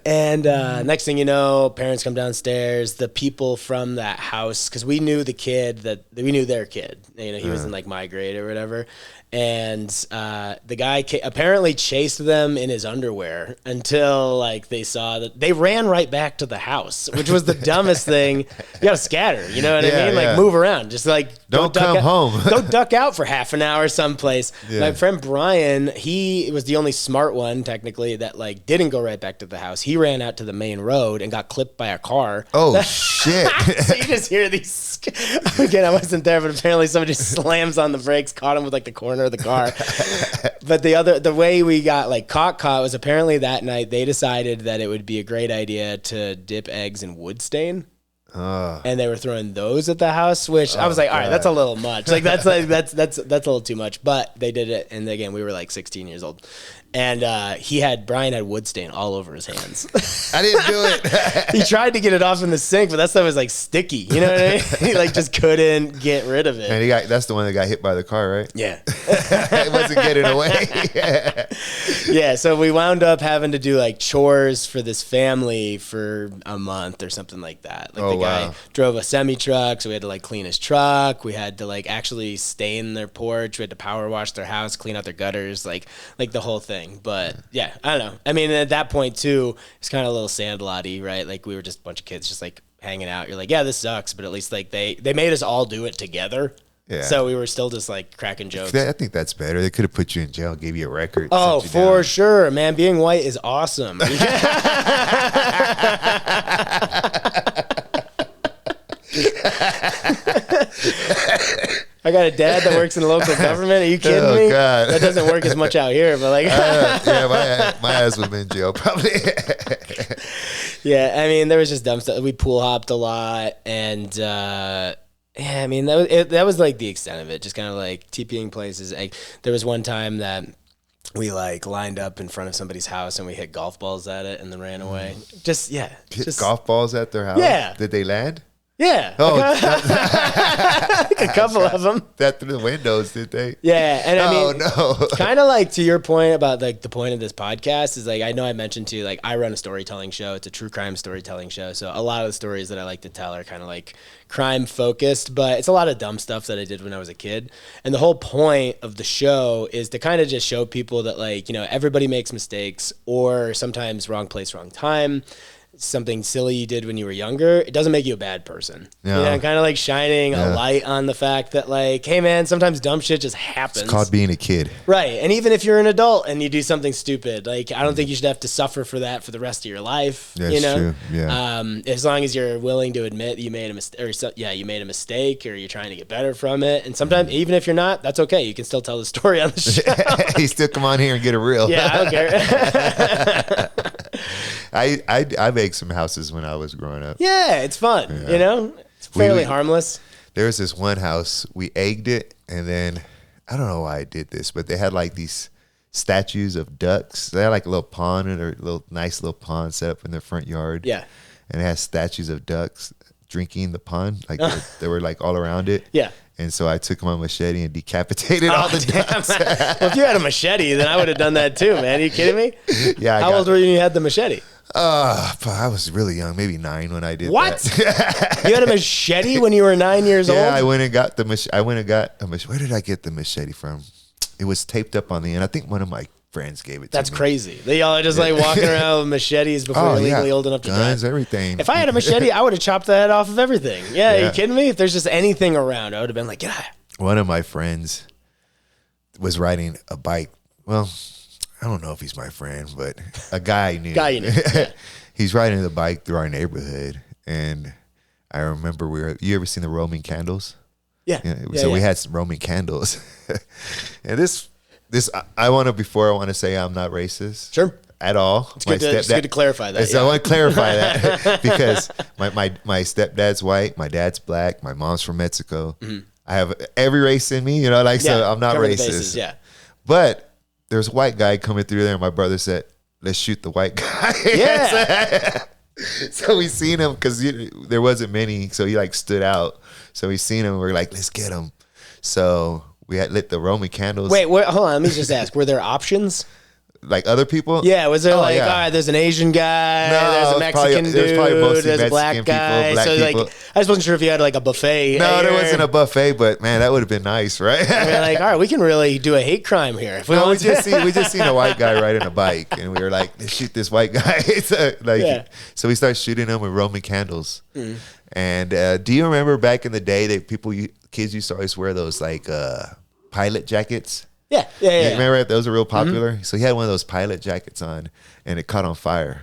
And next thing you know, parents come downstairs. The people from that house, because we knew the kid, we knew their kid. You know, he was in like my grade or whatever. And the guy apparently chased them in his underwear until like they saw that they ran right back to the house, which was the dumbest thing. You gotta scatter, you know what I mean? Like move around, just like don't come home. Go duck out for half an hour someplace. My friend Brian, he was the only smart one technically that like didn't go right back to the house. He ran out to the main road and got clipped by a car. Oh shit! So you just hear these. Again, I wasn't there, but apparently somebody just slams on the brakes, caught him with like the corner of the car. But the way we got like caught was apparently that night they decided that it would be a great idea to dip eggs in wood stain. And they were throwing those at the house, which I was like, all right, that's a little much. Like that's a little too much. But they did it, and again, we were like 16 years old, and Brian had wood stain all over his hands. I didn't do it. He tried to get it off in the sink, but that stuff was like sticky. You know what I mean? He like just couldn't get rid of it. And that's the one that got hit by the car, right? Yeah. It wasn't getting away. Yeah, so we wound up having to do like chores for this family for a month or something like that. Like the guy drove a semi truck, so we had to like clean his truck. We had to like actually stain their porch. We had to power wash their house, clean out their gutters, like the whole thing. But yeah, I don't know. I mean, at that point too, it's kind of a little Sandlot-y, right? Like we were just a bunch of kids just like hanging out. You're like, yeah, this sucks, but at least like they made us all do it together. Yeah. So we were still just like cracking jokes. I think that's better. They could have put you in jail and gave you a record. Oh, for sure, man. Being white is awesome. I got a dad that works in the local government. Are you kidding me? God. That doesn't work as much out here, but like, my ass would have been in jail probably. Yeah, I mean, there was just dumb stuff. We pool hopped a lot, and yeah, I mean, that was like the extent of it. Just kind of like TPing places. There was one time that we like lined up in front of somebody's house and we hit golf balls at it and then ran away. Just golf balls at their house. Yeah. Did they land? Yeah. Oh, a couple of them. That through the windows, did they? Yeah, and I mean, no. Kind of like to your point about like the point of this podcast is like I know I mentioned too, like I run a storytelling show. It's a true crime storytelling show, so a lot of the stories that I like to tell are kind of like crime focused, but it's a lot of dumb stuff that I did when I was a kid. And the whole point of the show is to kind of just show people that like, you know, everybody makes mistakes or sometimes wrong place, wrong time. Something silly you did when you were younger, it doesn't make you a bad person. Yeah. You know, kind of like shining a light on the fact that like, hey man, sometimes dumb shit just happens. It's called being a kid. Right. And even if you're an adult and you do something stupid, like I don't think you should have to suffer for that for the rest of your life. That's you know? True. Yeah. As long as you're willing to admit you made a mistake, you made a mistake, or you're trying to get better from it. And sometimes, even if you're not, that's okay. You can still tell the story on the show. You still come on here and get it real. Yeah, I don't care. I baked some houses when I was growing up. Yeah, it's fun. Yeah. You know, it's fairly harmless. There was this one house, we egged it, and then I don't know why I did this, but they had like these statues of ducks. They had like a little pond, and a nice little pond set up in their front yard. Yeah, and it has statues of ducks drinking the pond, like they were like all around it. Yeah. And so I took my machete and decapitated all the ducks. Well, if you had a machete, then I would have done that too, man. Are you kidding me? Yeah. How old were you when you had the machete? I was really young, maybe 9 when I did what? That. You had a machete when you were 9 years old? Yeah, I went and got the machete. Where did I get the machete from? It was taped up on the end. I think one of my friends gave it to me. That's crazy. They all are just like walking around with machetes before you're legally old enough to guns, drive. Everything. If I had a machete, I would have chopped the head off of everything. Yeah, are you kidding me? If there's just anything around, I would have been like, get out. One of my friends was riding a bike. Well, I don't know if he's my friend, but a guy I knew. Yeah. He's riding the bike through our neighborhood, and I remember you ever seen the Roman candles? Yeah. We had some Roman candles, and this I want to say I'm not racist. Sure. At all. It's good to clarify that. So I want to clarify that because my stepdad's white, my dad's black, my mom's from Mexico. Mm-hmm. I have every race in me, so I'm not racist. Bases, yeah. But there's a white guy coming through there, and my brother said, let's shoot the white guy. Yeah. So we seen him because there wasn't many, so he like stood out. So we seen him, and we're like, let's get him. So We had lit the Roman candles. Wait, hold on. Let me just ask. Were there options? Like other people? Yeah, was there all yeah. right, there's an Asian guy, No, there's a Mexican dude, there's a black guy. black so people. like, I just wasn't sure if you had like a buffet. No, there wasn't a buffet, but man, that would have been nice, right? I mean, like, all right, we can really do a hate crime here. If we No, we want to. just seen a white guy riding a bike, and we were like, let's shoot this white guy. So we started shooting them with Roman candles. And do you remember back in the day that kids used to always wear those like pilot jackets? Yeah. Remember those were real popular? So he had one of those pilot jackets on, and it caught on fire.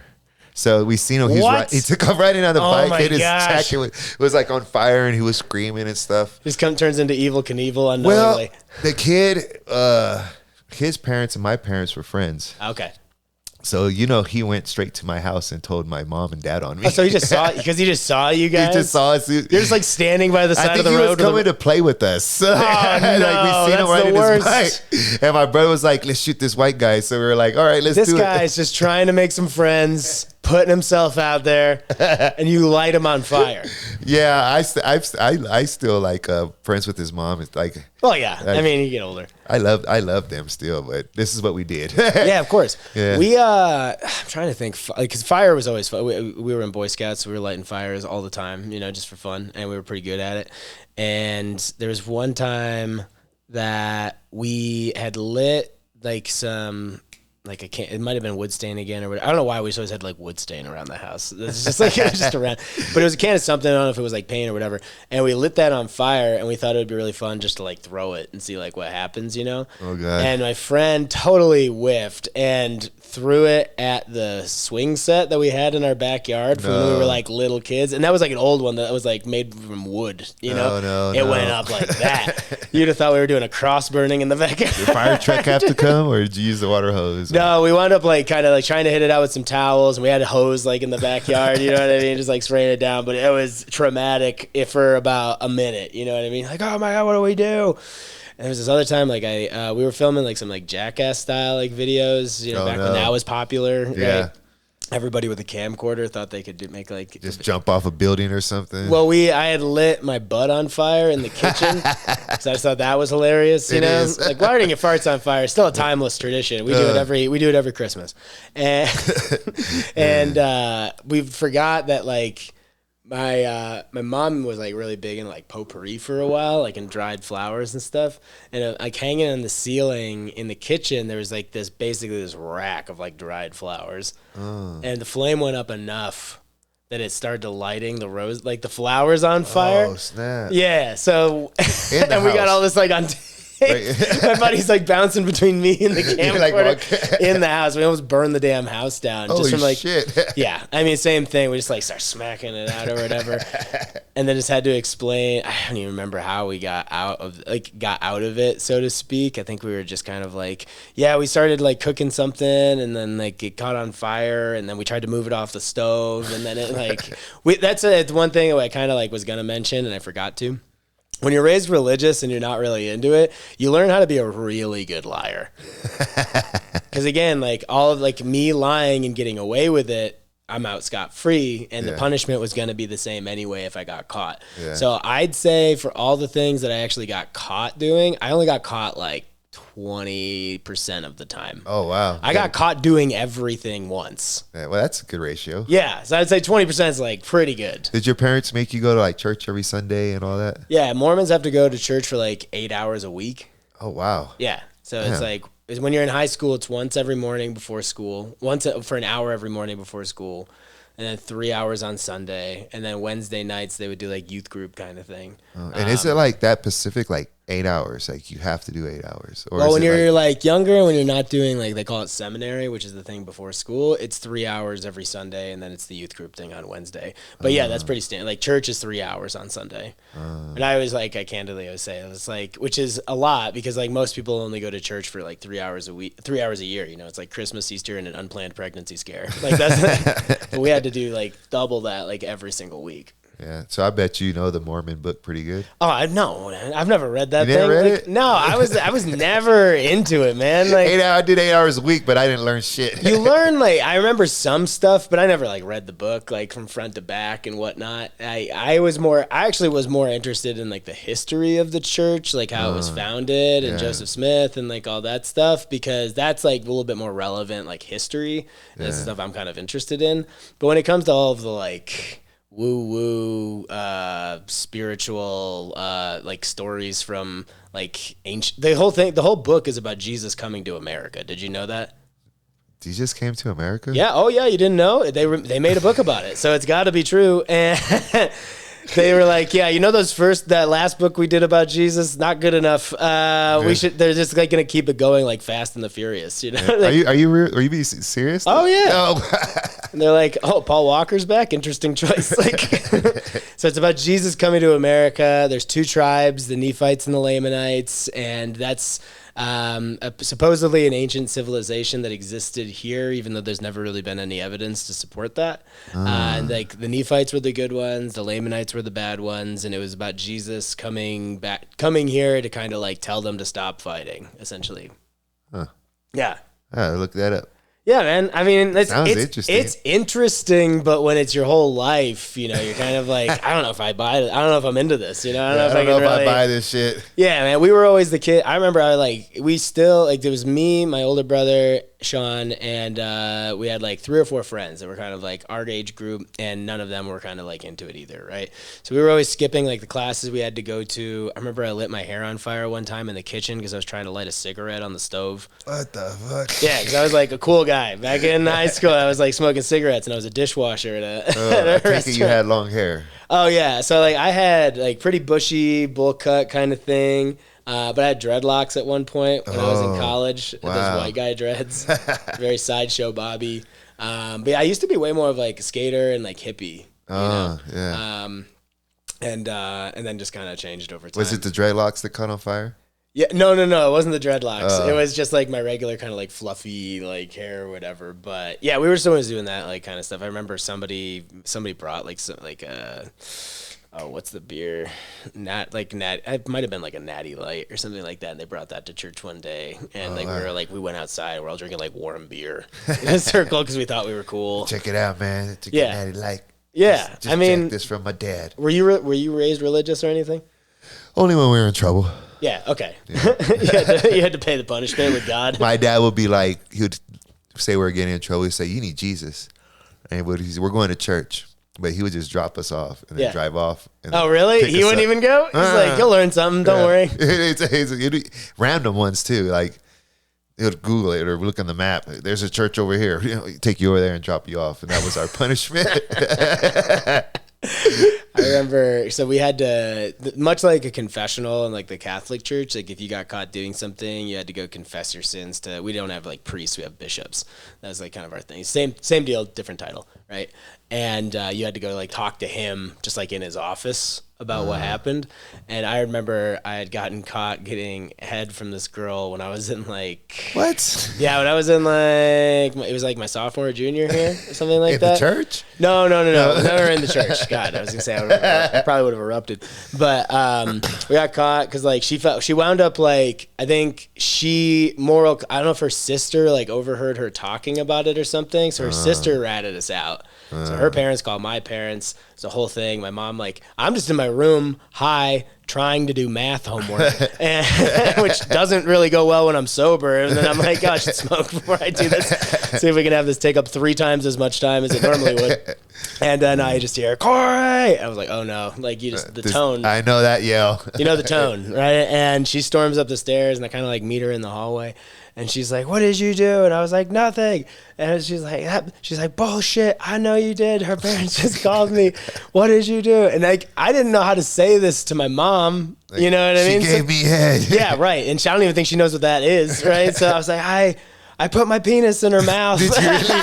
So we seen him. He took off riding on the bike, and his jacket was like on fire, and he was screaming and stuff. Just turns into Evel Knievel unknowingly. Well, the kid, his parents and my parents were friends. Okay. So, he went straight to my house and told my mom and dad on me. Oh, so he just saw because he just saw you guys. He just saw us. You're just like standing by the side of the road. He was coming to play with us. Oh, no, we seen him riding his worst. bike, and my brother was like, "Let's shoot this white guy." So we were like, "All right, let's do it." This guy's just trying to make some friends, putting himself out there, and you light him on fire. Yeah, I still like friends with his mom. It's like, well, yeah. I mean, you get older. I love them still, but this is what we did. Yeah, of course. Yeah. I'm trying to think, because fire was always fun. We were in Boy Scouts, so we were lighting fires all the time, just for fun, and we were pretty good at it. And there was one time that we had lit like some. Like it might have been wood stain again or whatever. I don't know why we always had like wood stain around the house. It's just like it was just around, but it was a can of something. I don't know if it was like paint or whatever. And we lit that on fire, and we thought it would be really fun just to like throw it and see like what happens, Oh god! And my friend totally whiffed and threw it at the swing set that we had in our backyard from when we were like little kids, and that was like an old one that was like made from wood. No, it went up like that. You'd have thought we were doing a cross burning in the backyard. Did the fire truck have to come, or did you use the water hose? No, we wound up like kind of like trying to hit it out with some towels, and we had a hose like in the backyard, you know what I mean? Just like spraying it down, but it was traumatic for about a minute, you know what I mean? Like, oh my God, what do we do? And there was this other time, like we were filming like some like Jackass style like videos, back when that was popular. Yeah. Right? Everybody with a camcorder thought they could make like just jump off a building or something. Well, I had lit my butt on fire in the kitchen because I just thought that was hilarious. You know, like lighting your farts on fire is still a timeless tradition. We do it every Christmas, and we forgot that like my mom was like really big in like potpourri for a while, like in dried flowers and stuff. And like hanging on the ceiling in the kitchen, there was like basically this rack of like dried flowers, and the flame went up enough that it started to lighting the flowers on fire. Oh snap! Yeah, so and we got all this like on. My buddy's like bouncing between me and the camcorder in the house. We almost burned the damn house down. Holy just from like shit. Yeah, I mean, same thing. We just like start smacking it out or whatever, and then just had to explain. I don't even remember how we got out of it, so to speak. I think we were just kind of like, we started like cooking something, and then like it caught on fire, and then we tried to move it off the stove, and then it like that's one thing that I kind of like was gonna mention, and I forgot to. When you're raised religious and you're not really into it, you learn how to be a really good liar. Because again, like all of like me lying and getting away with it, I'm out scot-free, and the punishment was going to be the same anyway if I got caught. Yeah. So I'd say for all the things that I actually got caught doing, I only got caught like 20% of the time. Oh, wow. I got caught doing everything once. Yeah, well, that's a good ratio. Yeah, so I'd say 20% is like pretty good. Did your parents make you go to like church every Sunday and all that? Yeah, Mormons have to go to church for like 8 hours a week. Oh, wow. Yeah, so it's like when you're in high school, it's once every morning before school, for an hour every morning before school, and then 3 hours on Sunday, and then Wednesday nights they would do like youth group kind of thing. And is it like that Pacific, like 8 hours? Like you have to do 8 hours? Or well, when you're like younger, when you're not doing like they call it seminary, which is the thing before school, it's 3 hours every Sunday, and then it's the youth group thing on Wednesday. But yeah, that's pretty standard. Like church is 3 hours on Sunday, and I candidly always say it's like, which is a lot because like most people only go to church for like 3 hours a week, 3 hours a year. You know, it's like Christmas, Easter, and an unplanned pregnancy scare. Like that's but we had to do like double that like every single week. Yeah. So I bet you know the Mormon book pretty good. Oh, no, I've never read that You thing. never read Like, it? no, I was never into it, man. Like, I did 8 hours a week, but I didn't learn shit. you learn, like, I remember some stuff, but I never like read the book like from front to back and whatnot. I actually was more interested in like the history of the church, like how it was founded and Joseph Smith and like all that stuff, because that's like a little bit more relevant, like history. That's the stuff I'm kind of interested in. But when it comes to all of the like woo spiritual like stories from like ancient, the whole book is about Jesus coming to America. Did you know that? Jesus came to America? Yeah. Oh yeah, you didn't know? They made a book about it, so it's got to be true. And they were like, yeah, you know, that last book we did about Jesus, not good enough. We should. They're just like gonna keep it going like Fast and the Furious. You know? Like, Are you being serious? oh yeah. Oh. And they're like, oh, Paul Walker's back. Interesting choice. Like, so it's about Jesus coming to America. There's 2 tribes, the Nephites and the Lamanites, and that's supposedly an ancient civilization that existed here, even though there's never really been any evidence to support that. And like the Nephites were the good ones, the Lamanites were the bad ones, and it was about Jesus coming here to kind of like tell them to stop fighting, essentially. Huh. Yeah. Look that up. Yeah, man. I mean, it's interesting. It's interesting, but when it's your whole life, you know, you're kind of like, I don't know if I buy it. I don't know if I'm into this. You know, I don't know if I buy this shit. Yeah, man. We were always the kid. I remember we still like, there was me, my older brother, Sean, and we had like 3 or 4 friends that were kind of like our age group, and none of them were kind of like into it either, right? So we were always skipping like the classes we had to go to. I remember I lit my hair on fire one time in the kitchen because I was trying to light a cigarette on the stove. What the fuck? Yeah, because I was like a cool guy. Back in high school, I was like smoking cigarettes, and I was a dishwasher at a, at a I take it restaurant. you had long hair. Oh yeah, so like I had like pretty bushy bowl cut kind of thing, but I had dreadlocks at one point when I was in college. Wow. Those white guy dreads, very sideshow Bobby. But I used to be way more of like a skater and like hippie. Yeah. And then just kind of changed over time. Was it the dreadlocks that caught on fire? Yeah, no, it wasn't the dreadlocks. It was just like my regular kind of like fluffy like hair or whatever. But yeah, we were still always doing that like kind of stuff. I remember somebody brought like what's the beer? Nat. It might have been like a Natty Light or something like that. And they brought that to church one day, and we went outside. We're all drinking like warm beer in a circle because we thought we were cool. Check it out, man. Check Yeah. Natty Light. Yeah, Just check this from my dad. Were you raised religious or anything? Only when we were in trouble. Yeah. Okay. Yeah. you had to pay the punishment with God. My dad would be like, he would say we're getting in trouble. He'd say, "You need Jesus," and we're going to church. But he would just drop us off and then drive off. And oh, really? He wouldn't even go? He's like, you'll learn something. Don't worry. It's random ones, too. Like, he would Google it or look on the map. There's a church over here. Take you over there and drop you off. And that was our punishment. I remember, so we had to, much like a confessional in like the Catholic Church, like if you got caught doing something, you had to go confess your sins to, we don't have like priests, we have bishops. That was like kind of our thing. Same deal, different title, right? And you had to go like talk to him just like in his office about what happened. And I remember I had gotten caught getting head from this girl when I was in like... What? Yeah, when I was in like, it was like my sophomore or junior year or something like that. In the church? No. Never in the church. God, I was going to say I probably would have erupted. But we got caught because like she wound up like, I think I don't know if her sister like overheard her talking about it or something. So her sister ratted us out. So her parents called my parents. It's a whole thing. My mom, like, I'm just in my room, high, trying to do math homework, which doesn't really go well when I'm sober. And then I'm like, oh, I should smoke before I do this. See if we can have this take up 3 times as much time as it normally would. And then I just hear, Korey! I was like, oh no. Like, you just, the tone. I know that yell. You know the tone, right? And she storms up the stairs, and I kind of like meet her in the hallway. And she's like, what did you do? And I was like, nothing. And she's like, bullshit. I know you did. Her parents just called me. What did you do? And like, I didn't know how to say this to my mom. Like, you know what I mean? She gave me head. Yeah, right. And I don't even think she knows what that is, right? So I was like, I put my penis in her mouth. Did you really?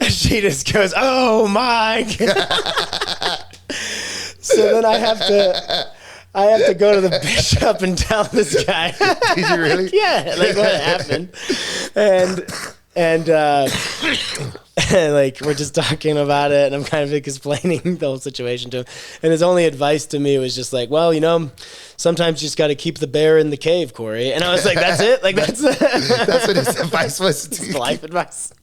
She just goes, oh my God. So then I have to go to the bishop and tell this guy. Did you really? Yeah, like what happened. And like we're just talking about it, and I'm kind of explaining the whole situation to him. And his only advice to me was just like, well, sometimes you just got to keep the bear in the cave, Korey. And I was like, that's it? Like, that's what his advice was to you. Life advice.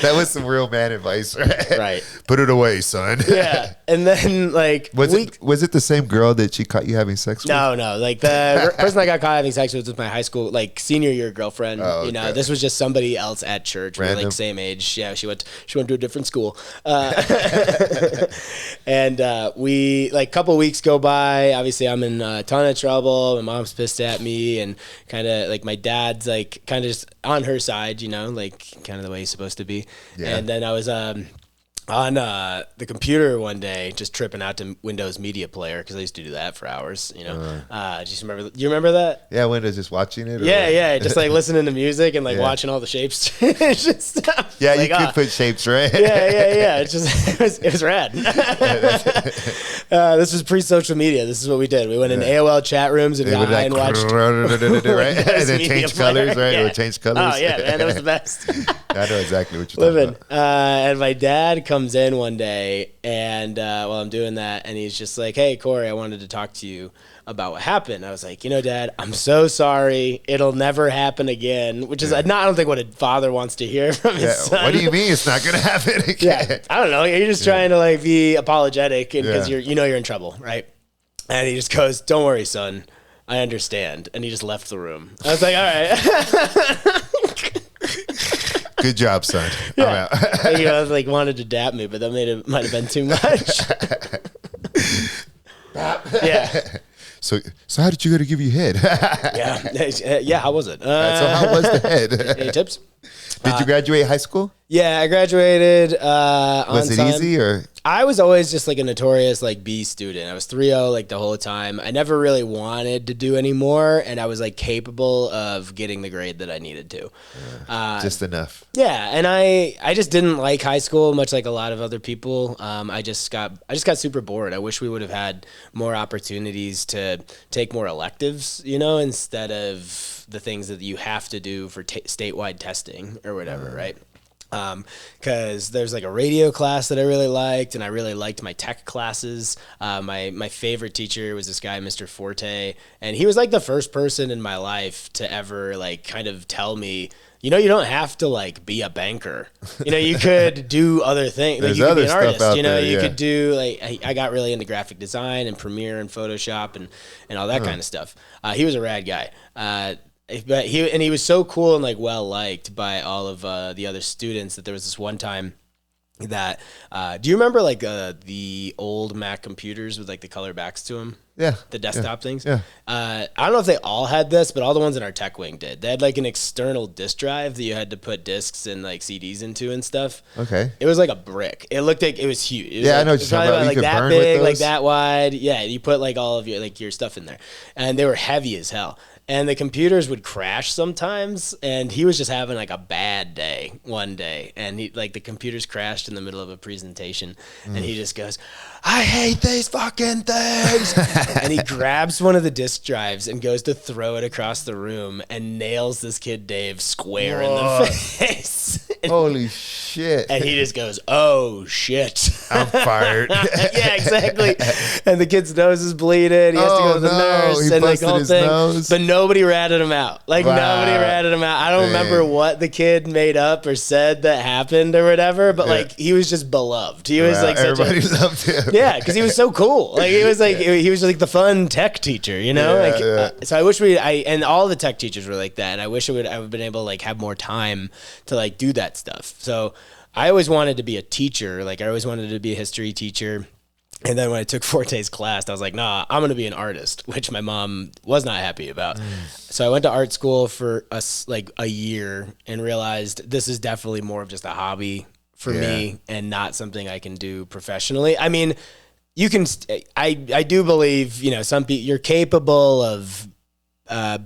That was some real man advice, right? Right. Put it away, son. Yeah. And then, like, was it the same girl that she caught you having sex with? No. Like, the person I got caught having sex with was my high school, like, senior year girlfriend. Oh, okay. This was just somebody else at church. We were, like, same age. Yeah, she went to a different school. And we, like, a couple weeks go by. Obviously, I'm in a ton of trouble. My mom's pissed at me. And kind of, like, my dad's, like, kind of just on her side, like, kind of the way he's supposed to be. Yeah. And then I was on the computer one day, just tripping out to Windows Media Player because I used to do that for hours. Just remember? You remember that? Yeah, Windows, just watching it. Yeah, just like listening to music and like watching all the shapes change and stuff. Yeah, like, you could put shapes, right? Yeah. It was rad. This was pre-social media. This is what we did. We went in AOL chat rooms and got high and watched. Right, and then change colors, right? Yeah. It would change colors. Oh yeah, man, that was the best. I know exactly what you're talking about. And my dad comes in one day, and while I'm doing that, and he's just like, "Hey, Korey, I wanted to talk to you about what happened." I was like, Dad, I'm so sorry. It'll never happen again. Which is I don't think what a father wants to hear from his son. What do you mean it's not going to happen again? Yeah, I don't know. You're just trying to like be apologetic, and because you're in trouble, right? And he just goes, "Don't worry, son. I understand." And he just left the room. I was like, all right. Good job, son. Yeah. I like wanted to dap me, but that might have been too much. Yeah. So how did you go to give you head? Yeah. How was it? So how was the head? Any tips? Did you graduate high school? Yeah, I graduated on Was it time. easy or? I was always just like a notorious like B student. I was 3.0 like the whole time. I never really wanted to do any more, and I was like capable of getting the grade that I needed to. Just enough. Yeah, and I just didn't like high school, much like a lot of other people. I just got super bored. I wish we would have had more opportunities to take more electives, instead of the things that you have to do for statewide testing or whatever, right? Because there's like a radio class that I really liked, and I really liked my tech classes. My favorite teacher was this guy, Mr. Forte, and he was like the first person in my life to ever like kind of tell me, you don't have to like be a banker. You could do other things. Like, you could be an artist. You could do like I got really into graphic design and Premiere and Photoshop and all that kind of stuff. He was a rad guy. But he was so cool and like well liked by all of the other students that there was this one time that do you remember like the old Mac computers with like the color backs to them? Yeah. The desktop things? Yeah. I don't know if they all had this, but all the ones in our tech wing did. They had like an external disk drive that you had to put discs and like CDs into and stuff. Okay. It was like a brick. It looked like it was huge. It was I like, know what you're talking about. Like you that burn big, with like those? that wide. Yeah, you put like all of your stuff in there. And they were heavy as hell. And the computers would crash sometimes, and he was just having like a bad day one day, and the computers crashed in the middle of a presentation, and he just goes, "I hate these fucking things," and he grabs one of the disk drives and goes to throw it across the room and nails this kid Dave square in the face. Holy shit! And he just goes, "Oh shit, I'm fired." Yeah, exactly. And the kid's nose is bleeding. He has to go to the nurse, he and like busted the whole his thing. nose. But nobody ratted him out. Like nobody ratted him out. I don't remember what the kid made up or said that happened or whatever. But like he was just beloved. He was like everybody loved him. Yeah, because he was so cool. Like he was like the fun tech teacher. So I wish and all the tech teachers were like that. And I wish I would have been able to like have more time to like do that stuff. So I always wanted to be a teacher. Like I always wanted to be a history teacher. And then when I took Forte's class, I was like, nah, I'm going to be an artist, which my mom was not happy about. So I went to art school for a year and realized this is definitely more of just a hobby for me and not something I can do professionally. I mean, you can, I do believe, some people, you're capable of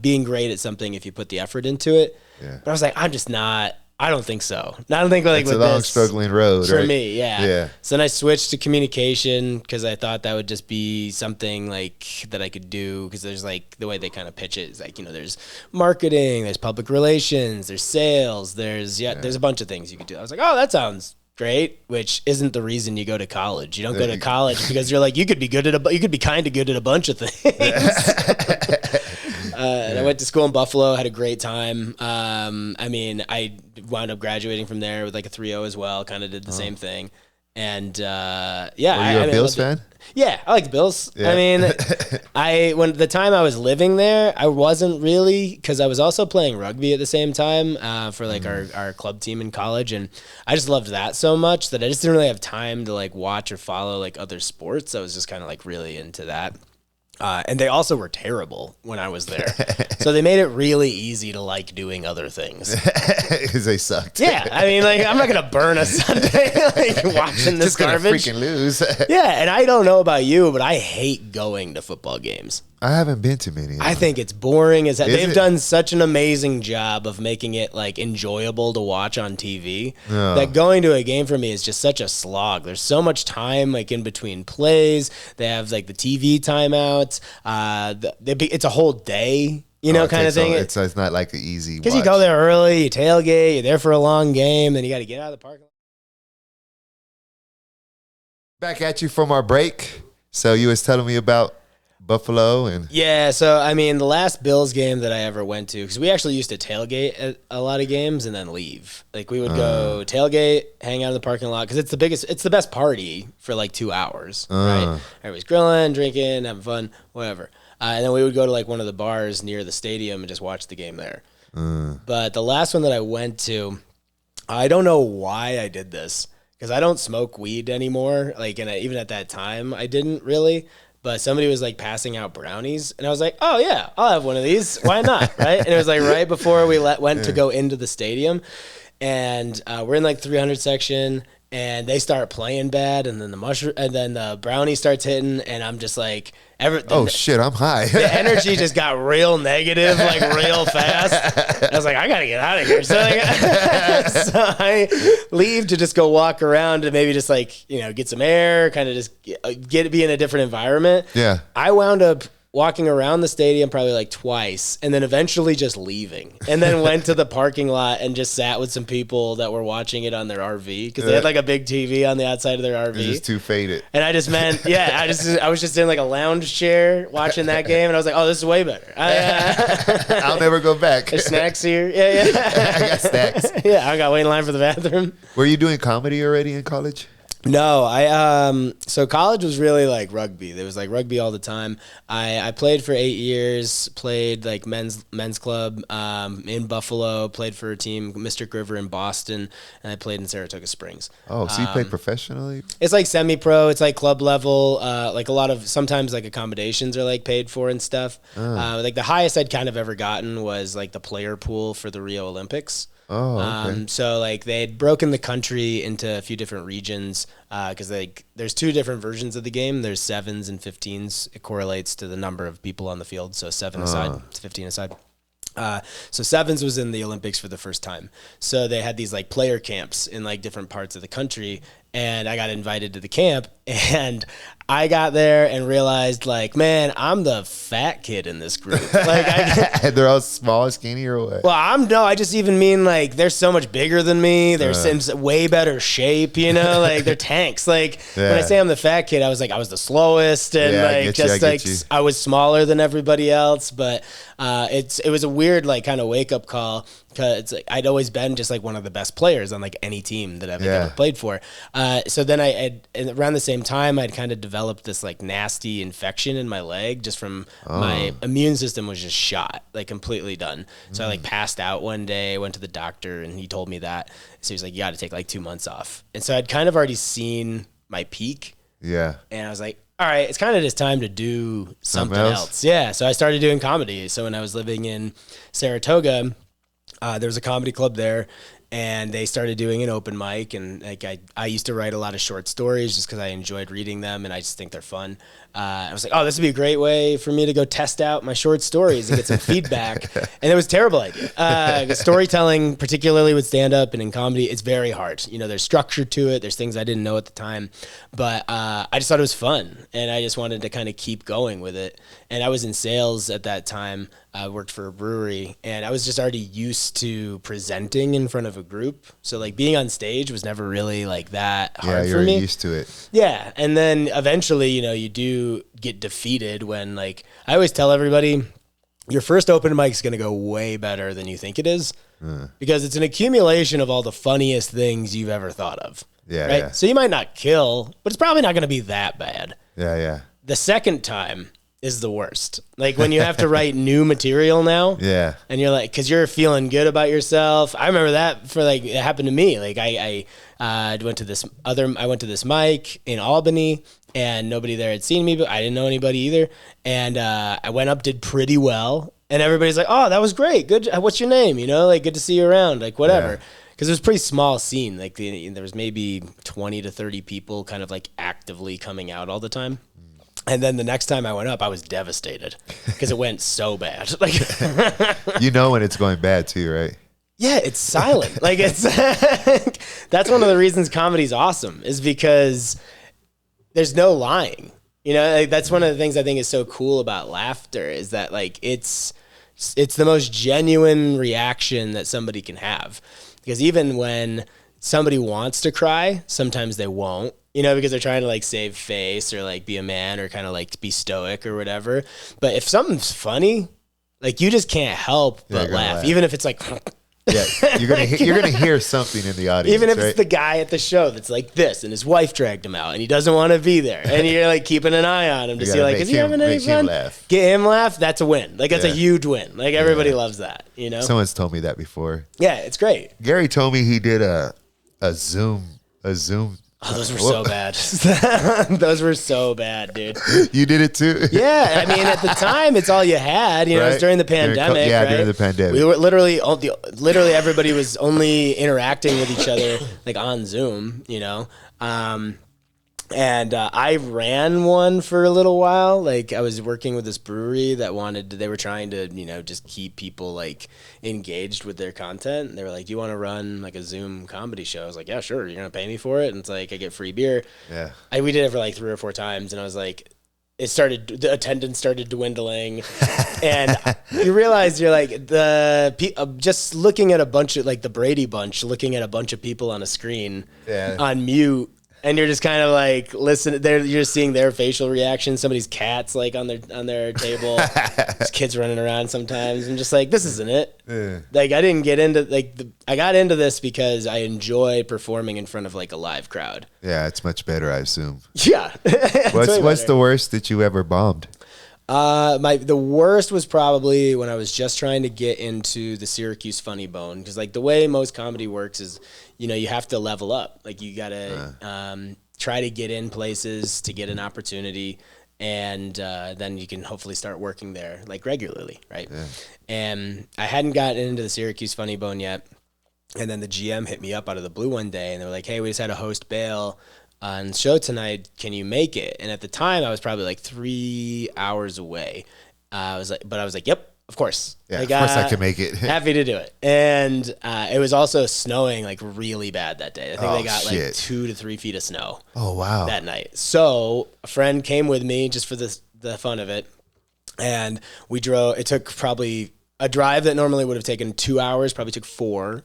being great at something if you put the effort into it. Yeah. But I was like, I'm just not. I don't think so. I don't think like it's with a long, this, struggling road for right? me. Yeah. So then I switched to communication because I thought that would just be something like that I could do. Because there's like the way they kind of pitch it is like there's marketing, there's public relations, there's sales, there's a bunch of things you could do. I was like, oh, that sounds great, which isn't the reason you go to college. You don't go to college because you're like, you could be kind of good at a bunch of things. And I went to school in Buffalo, had a great time. I wound up graduating from there with like a 3.0 as well, kind of did the same thing. And Were you a Bills fan? Yeah, I like the Bills. Yeah. I mean, when the time I was living there, I wasn't really, because I was also playing rugby at the same time for like our club team in college, and I just loved that so much that I just didn't really have time to like watch or follow like other sports. I was just kind of like really into that. And they also were terrible when I was there. So they made it really easy to like doing other things. Because they sucked. Yeah, I mean, like, I'm not going to burn a Sunday like watching this Just gonna garbage. freaking lose. Yeah, and I don't know about you, but I hate going to football games. I haven't been to many. I think it's boring as hell. Is They've it? done such an amazing job of making it like enjoyable to watch on TV Yeah. that going to a game for me is just such a slog. There's so much time like in between plays. They have like the TV timeouts. It's a whole day, kind of thing. It's not like an easy Because you go there early, you tailgate, you're there for a long game, then you got to get out of the parking lot. Back at you from our break. So you was telling me about Buffalo and Yeah, so I mean, the last Bills game that I ever went to, because we actually used to tailgate at a lot of games and then leave. Like we would go tailgate, hang out in the parking lot, because it's the best party for like 2 hours, right? Everybody's grilling, drinking, having fun, whatever. And then we would go to like one of the bars near the stadium and just watch the game there. But the last one that I went to, I don't know why I did this, because I don't smoke weed anymore. Like, and even at that time, I didn't really. But somebody was like passing out brownies, and I was like, "Oh yeah, I'll have one of these. Why not?" Right? And it was like right before we went to go into the stadium, and we're in like 300 section, and they start playing bad, and then the brownie starts hitting, and I'm just like, oh shit, I'm high. The energy just got real negative, like real fast. I was like, I gotta get out of here. So, so I leave to just go walk around and maybe just like, get some air, kind of just be in a different environment. Yeah. I wound up walking around the stadium probably like twice, and then eventually just leaving, and then went to the parking lot and just sat with some people that were watching it on their RV, because they had like a big TV on the outside of their RV. It's just too faded. And I just meant, I was just in like a lounge chair watching that game, and I was like, oh, this is way better. I'll never go back. There's snacks here. Yeah. I got snacks. Yeah, I got wait in line for the bathroom. Were you doing comedy already in college? No, so college was really like rugby. There was like rugby all the time. I played for 8 years, played like men's club in Buffalo, played for a team, Mystic River in Boston, and I played in Saratoga Springs. Oh, so you played professionally? It's like semi-pro. It's like club level. Like a lot of sometimes like accommodations are like paid for and stuff. Like the highest I'd kind of ever gotten was like the player pool for the Rio Olympics. Oh, okay. So like they had broken the country into a few different regions because like there's two different versions of the game. There's 7s and 15s. It correlates to the number of people on the field. So 7 aside, 15 aside. So 7s was in the Olympics for the first time. So they had these like player camps in like different parts of the country, and I got invited to the camp, and I got there and realized like, man, I'm the fat kid in this group. Like they're all small, skinny, or what? Well, I just even mean like they're so much bigger than me. They're in way better shape, like they're tanks. Like when I say I'm the fat kid, I was the slowest, and I was smaller than everybody else. But it was a weird like kind of wake up call, because like I'd always been just like one of the best players on like any team that I've ever played for. So then around the same time, I'd kind of developed this like nasty infection in my leg just from my immune system was just shot, like completely done. So I like passed out one day, went to the doctor, and he told me that. So he was like, you got to take like 2 months off. And so I'd kind of already seen my peak. Yeah. And I was like, all right, it's kind of just time to do something else. Yeah. So I started doing comedy. So when I was living in Saratoga, there was a comedy club there, and they started doing an open mic, and like I used to write a lot of short stories just because I enjoyed reading them, and I just think they're fun. I was like, oh, this would be a great way for me to go test out my short stories and get some feedback. And it was a terrible idea. Storytelling, particularly with stand-up and in comedy, it's very hard. There's structure to it. There's things I didn't know at the time. But I just thought it was fun, and I just wanted to kind of keep going with it. And I was in sales at that time. I worked for a brewery, and I was just already used to presenting in front of a group. So like being on stage was never really like that hard for me. You're used to it. Yeah, and then eventually, you do get defeated when like I always tell everybody, your first open mic is going to go way better than you think it is, because it's an accumulation of all the funniest things you've ever thought of. Yeah, right. yeah. So you might not kill, but it's probably not going to be that bad. Yeah, yeah. The second time is the worst. Like when you have to write new material now. Yeah. And you're like, cause you're feeling good about yourself. I remember that it happened to me. Like I went to this mic in Albany and nobody there had seen me, but I didn't know anybody either. And I went up, did pretty well. And everybody's like, oh, that was great. Good. What's your name? Like, good to see you around. Like whatever. Yeah. Cause it was a pretty small scene. Like there was maybe 20 to 30 people kind of like actively coming out all the time. And then the next time I went up, I was devastated because it went so bad. Like, when it's going bad too, right? Yeah, it's silent. Like it's that's one of the reasons comedy's awesome is because there's no lying. Like, that's one of the things I think is so cool about laughter is that like it's the most genuine reaction that somebody can have. Because even when somebody wants to cry, sometimes they won't. Because they're trying to like save face or like be a man or kind of like be stoic or whatever. But if something's funny, like you just can't help but laugh, even if it's like, yeah, you're gonna hear something in the audience, even if right? it's the guy at the show that's like this, and his wife dragged him out, and he doesn't want to be there, and you're like keeping an eye on him to see like, is he having any fun? Get him laugh. That's a win. Like that's a huge win. Like everybody loves that. Someone's told me that before. Yeah, it's great. Gary told me he did a Zoom. Oh, those were so bad. Those were so bad, dude. You did it too? Yeah. I mean, at the time, it's all you had. It was during the pandemic. During the pandemic. We were literally everybody was only interacting with each other like on Zoom, And I ran one for a little while. Like I was working with this brewery that they were trying to, just keep people like engaged with their content. And they were like, do you want to run like a Zoom comedy show? I was like, yeah, sure. You're going to pay me for it. And it's like, I get free beer. Yeah. We did it for like 3 or 4 times. And I was like, the attendance started dwindling. And you realize you're like just looking at a bunch of like the Brady Bunch, looking at a bunch of people on a screen on mute. And you're just kind of like, listen, you're just seeing their facial reactions. Somebody's cat's like on their table. There's kids running around sometimes. I'm just like, this isn't it. Yeah. Like I didn't get into I got into this because I enjoy performing in front of like a live crowd. Yeah, it's much better, I assume. Yeah. What's the worst that you ever bombed? The worst was probably when I was just trying to get into the Syracuse Funny Bone, because like the way most comedy works is, you have to level up. Like you gotta try to get in places to get an opportunity, and then you can hopefully start working there like regularly, right? Yeah. And I hadn't gotten into the Syracuse Funny Bone yet, and then the GM hit me up out of the blue one day, and they were like, "Hey, we just had a host bail on show tonight, can you make it?" And at the time I was probably like 3 hours away. I was like, yep, of course. Yeah, of course I can make it. Happy to do it. And it was also snowing like really bad that day. I think they got like 2 to 3 feet of snow. Oh, wow. That night. So a friend came with me just for the fun of it. And we drove, it took probably a drive that normally would have taken 2 hours, probably took 4.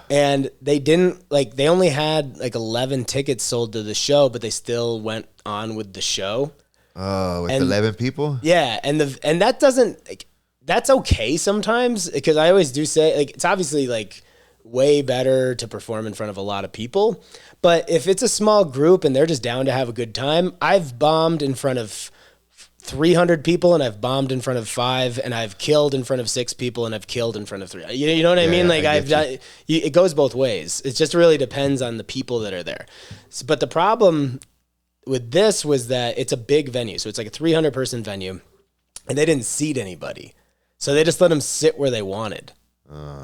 And they only had like 11 tickets sold to the show, but they still went on with the show. Oh, with 11 people? Yeah. And that doesn't, like, that's okay sometimes, because I always do say, like, it's obviously like way better to perform in front of a lot of people. But if it's a small group and they're just down to have a good time, I've bombed in front of 300 people, and I've bombed in front of 5, and I've killed in front of 6 people, and I've killed in front of 3. You know what I mean? Like it goes both ways. It just really depends on the people that are there. But the problem with this was that it's a big venue. So it's like a 300 person venue, and they didn't seat anybody. So they just let them sit where they wanted.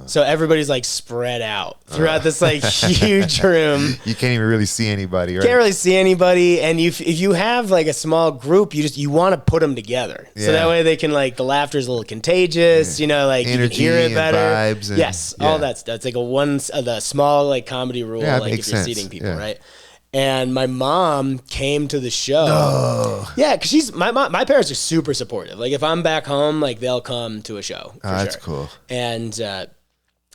So everybody's like spread out throughout this like huge room. You can't even really see anybody, right? Can't really see anybody. And if you have like a small group, you want to put them together. Yeah. So that way they can, like, the laughter's a little contagious, like energy, you can hear it better. Vibes all that stuff. It's like the small like comedy rule, like if you're seating people, right? And my mom came to the show. No. Yeah, because she's my parents are super supportive. Like if I'm back home, like they'll come to a show. For That's sure. cool. And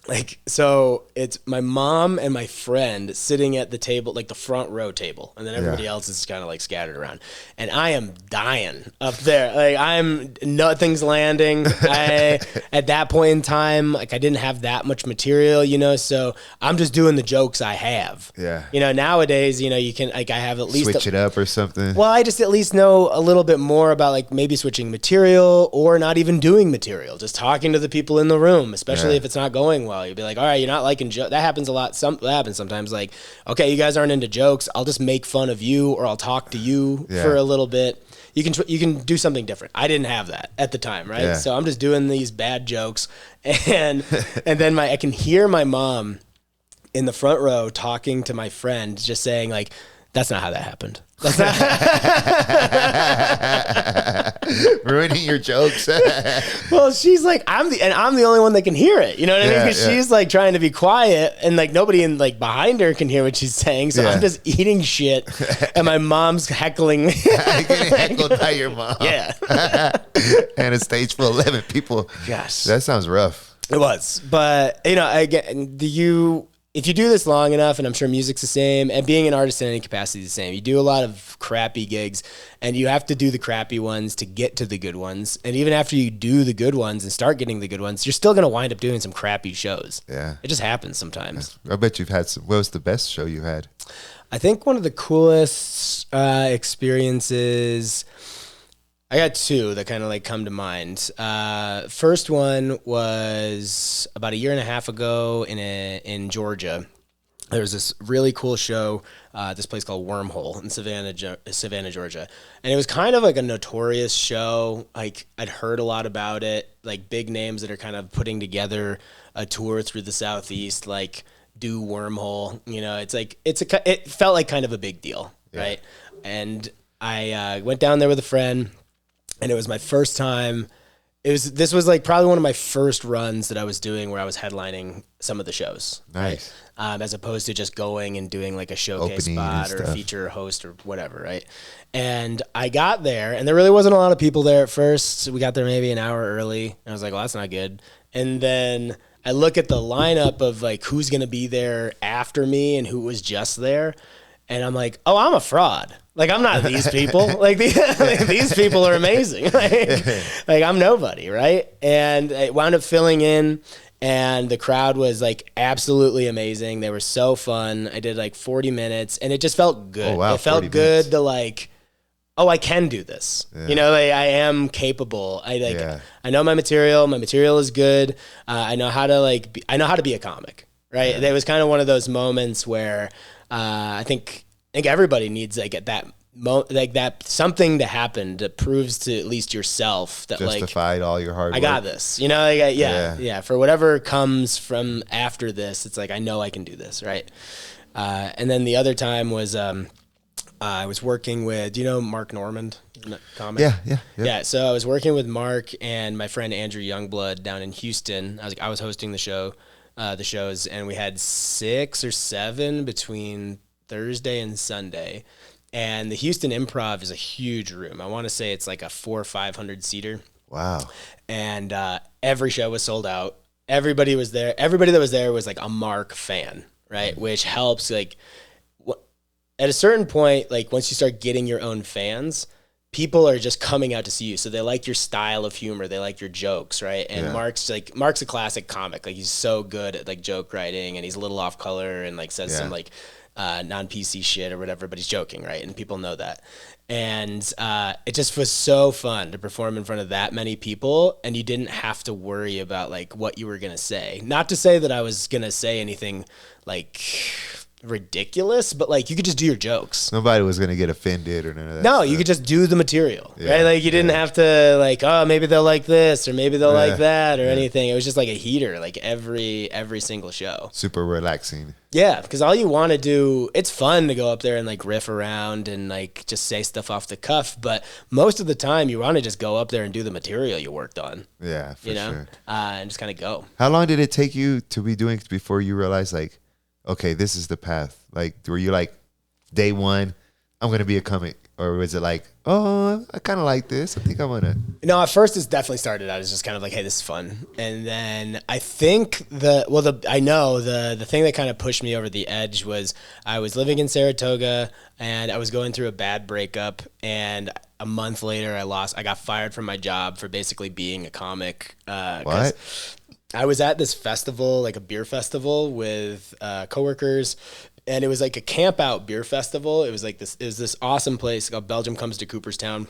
like so, it's my mom and my friend sitting at the table, like the front row table, and then everybody else is kind of like scattered around. And I am dying up there. Like nothing's landing. At that point in time, like I didn't have that much material, you know. So I'm just doing the jokes I have. Yeah. You know, nowadays, you know, you can like I have at least switch it up or something. Well, I just at least know a little bit more about like maybe switching material or not even doing material, just talking to the people in the room, especially if it's not going well. You'd be like, all right, you're not liking jokes. That happens a lot. That happens sometimes. Like, okay, you guys aren't into jokes. I'll just make fun of you or I'll talk to you for a little bit. You can do something different. I didn't have that at the time, right? Yeah. So I'm just doing these bad jokes, and then I can hear my mom in the front row talking to my friend, just saying like, "That's not how that happened." That's not ruining your jokes. Well, she's like, I'm the only one that can hear it. You know what I mean? Because she's like trying to be quiet, and like nobody in like behind her can hear what she's saying. So I'm just eating shit, and my mom's heckling me. Getting heckled by your mom. Yeah. And a stage full of 11 people. Gosh, That sounds rough. it was. But you know, again, if you do this long enough, and I'm sure music's the same, and being an artist in any capacity is the same, you do a lot of crappy gigs, and you have to do the crappy ones to get to the good ones. And even after you do the good ones and start getting the good ones, you're still going to wind up doing some crappy shows. Yeah. It just happens sometimes. I bet you've had some. What was the best show you had? I think one of the coolest experiences, I got two that kind of like come to mind. First one was about a year and a half ago in Georgia. There was this really cool show, this place called Wormhole in Savannah, Georgia. And it was kind of like a notorious show. Like I'd heard a lot about it, like big names that are kind of putting together a tour through the Southeast, like do Wormhole. You know, it's like, it felt like kind of a big deal, right? And I went down there with a friend, and it was my first time. This was like probably one of my first runs that I was doing where I was headlining some of the shows. Nice. Right? As opposed to just going and doing like a showcase Opening spot or a stuff. feature host or whatever, right? And I got there, and there really wasn't a lot of people there at first. So we got there maybe an hour early, and I was like, well, that's not good. And then I look at the lineup of like who's going to be there after me and who was just there, and I'm like, oh, I'm a fraud. Like, I'm not these people. Like, these people are amazing. Like, I'm nobody, right? And it wound up filling in, and the crowd was, like, absolutely amazing. They were so fun. I did, like, 40 minutes, and it just felt good. Oh, wow, it felt 40 good minutes. to, like, oh, I can do this. Yeah. You know, like, I am capable. I know my material. My material is good. I know how to be a comic, right? There was kind of one of those moments where I think everybody needs like that something to happen that proves to at least yourself that Justified all your hard work. I got this, you know, like, yeah. For whatever comes from after this, it's like, I know I can do this. Right. And then the other time was, I was working with, do you know Mark Normand? Comic? Yeah. So I was working with Mark and my friend Andrew Youngblood down in Houston. I was hosting the shows, and we had 6 or 7 between Thursday and Sunday. And the Houston Improv is a huge room. I want to say it's like a 400 or 500 seater. Wow. And every show was sold out. Everybody was there. Everybody that was there was like a Mark fan, right? Which helps, like, at a certain point, like once you start getting your own fans, people are just coming out to see you. So they like your style of humor. They like your jokes, right? And Mark's a classic comic. Like, he's so good at like joke writing, and he's a little off color and like says some like non-PC shit or whatever, but he's joking, right? And people know that. And it just was so fun to perform in front of that many people, and you didn't have to worry about like what you were gonna say. Not to say that I was gonna say anything like ridiculous, but like you could just do your jokes. Nobody was going to get offended or none of that. No, stuff. you could just do the material, right? Like, you didn't have to like, oh, maybe they'll like this or maybe they'll like that or anything. It was just like a heater, like every single show. Super relaxing. Yeah, because all you want to do, it's fun to go up there and like riff around and like just say stuff off the cuff, but most of the time you want to just go up there and do the material you worked on. Yeah, for sure. And just kind of go. How long did it take you to be doing before you realized, like, okay, this is the path? Like, were you like day one, I'm going to be a comic? Or was it like, oh, I kind of like this. I think I want to. No, at first it definitely started out as just kind of like, hey, this is fun. And then I think the thing that kind of pushed me over the edge was I was living in Saratoga and I was going through a bad breakup, and a month later I got fired from my job for basically being a comic. What? I was at this festival, like a beer festival with coworkers, and it was like a camp out beer festival. It was this awesome place called Belgium Comes to Cooperstown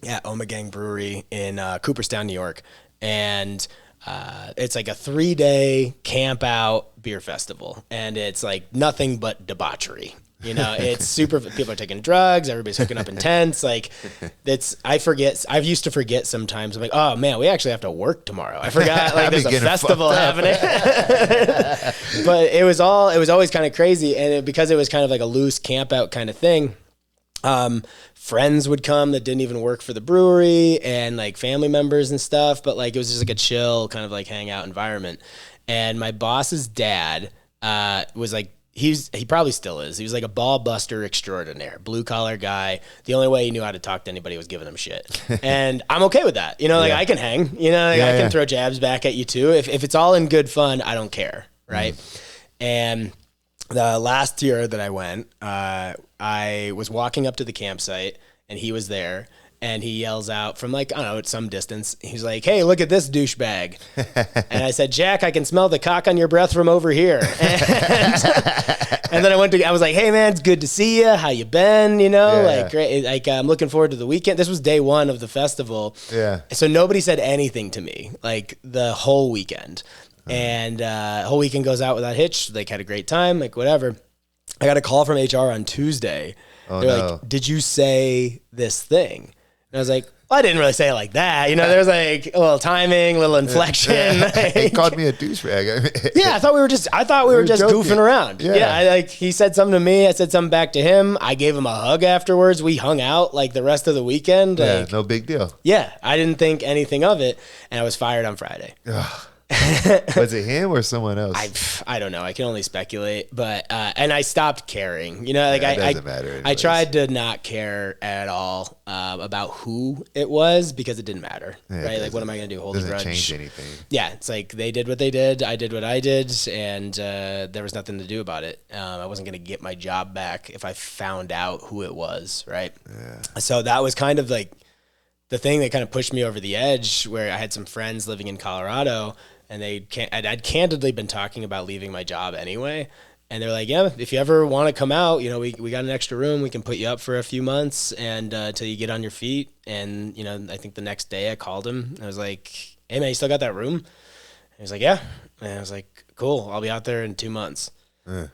at Omegang Brewery in Cooperstown, New York. And it's like a 3-day camp out beer festival. And it's like nothing but debauchery. You know, it's super, people are taking drugs, everybody's hooking up in tents. Like, I used to forget sometimes. I'm like, oh man, we actually have to work tomorrow. I forgot, like, there's a festival happening. But it was always kind of crazy. And because it was kind of like a loose camp out kind of thing, friends would come that didn't even work for the brewery, and like family members and stuff. But like, it was just like a chill kind of like hangout environment. And my boss's dad was like, he probably still is. He was like a ball buster extraordinaire, blue collar guy. The only way he knew how to talk to anybody was giving him shit. And I'm okay with that. You know, like I can hang, you know, like I can throw jabs back at you too. If it's all in good fun, I don't care. Right. And the last year that I went, I was walking up to the campsite and he was there. And he yells out from like, I don't know, at some distance. He's like, hey, look at this douchebag. And I said, Jack, I can smell the cock on your breath from over here. And then I was like, hey man, it's good to see you. How you been? You know, like, great. Like, I'm looking forward to the weekend. This was day one of the festival. Yeah. So nobody said anything to me, like the whole weekend. And whole weekend goes out without hitch. Like, had a great time, like whatever. I got a call from HR on Tuesday. They're like, did you say this thing? And I was like, well, I didn't really say it like that. You know, there was like a little timing, a little inflection. Like, he called me a douchebag. Yeah, I thought we were just goofing around. Yeah, he said something to me. I said something back to him. I gave him a hug afterwards. We hung out like the rest of the weekend. Yeah, like, no big deal. Yeah, I didn't think anything of it. And I was fired on Friday. Was it him or someone else? I don't know. I can only speculate, but and I stopped caring. You know, like it doesn't matter anyways. I tried to not care at all about who it was, because it didn't matter, right? Like, what am I going to do? Hold a grudge? Doesn't change anything. Yeah, it's like they did what they did, I did what I did, and there was nothing to do about it. I wasn't going to get my job back if I found out who it was, right? Yeah. So that was kind of like the thing that kind of pushed me over the edge, where I had some friends living in Colorado. And I'd candidly been talking about leaving my job anyway. And they're like, yeah, if you ever want to come out, you know, we got an extra room. We can put you up for a few months and till you get on your feet. And, you know, I think the next day I called him. I was like, hey, man, you still got that room? And he was like, yeah. And I was like, cool, I'll be out there in 2 months.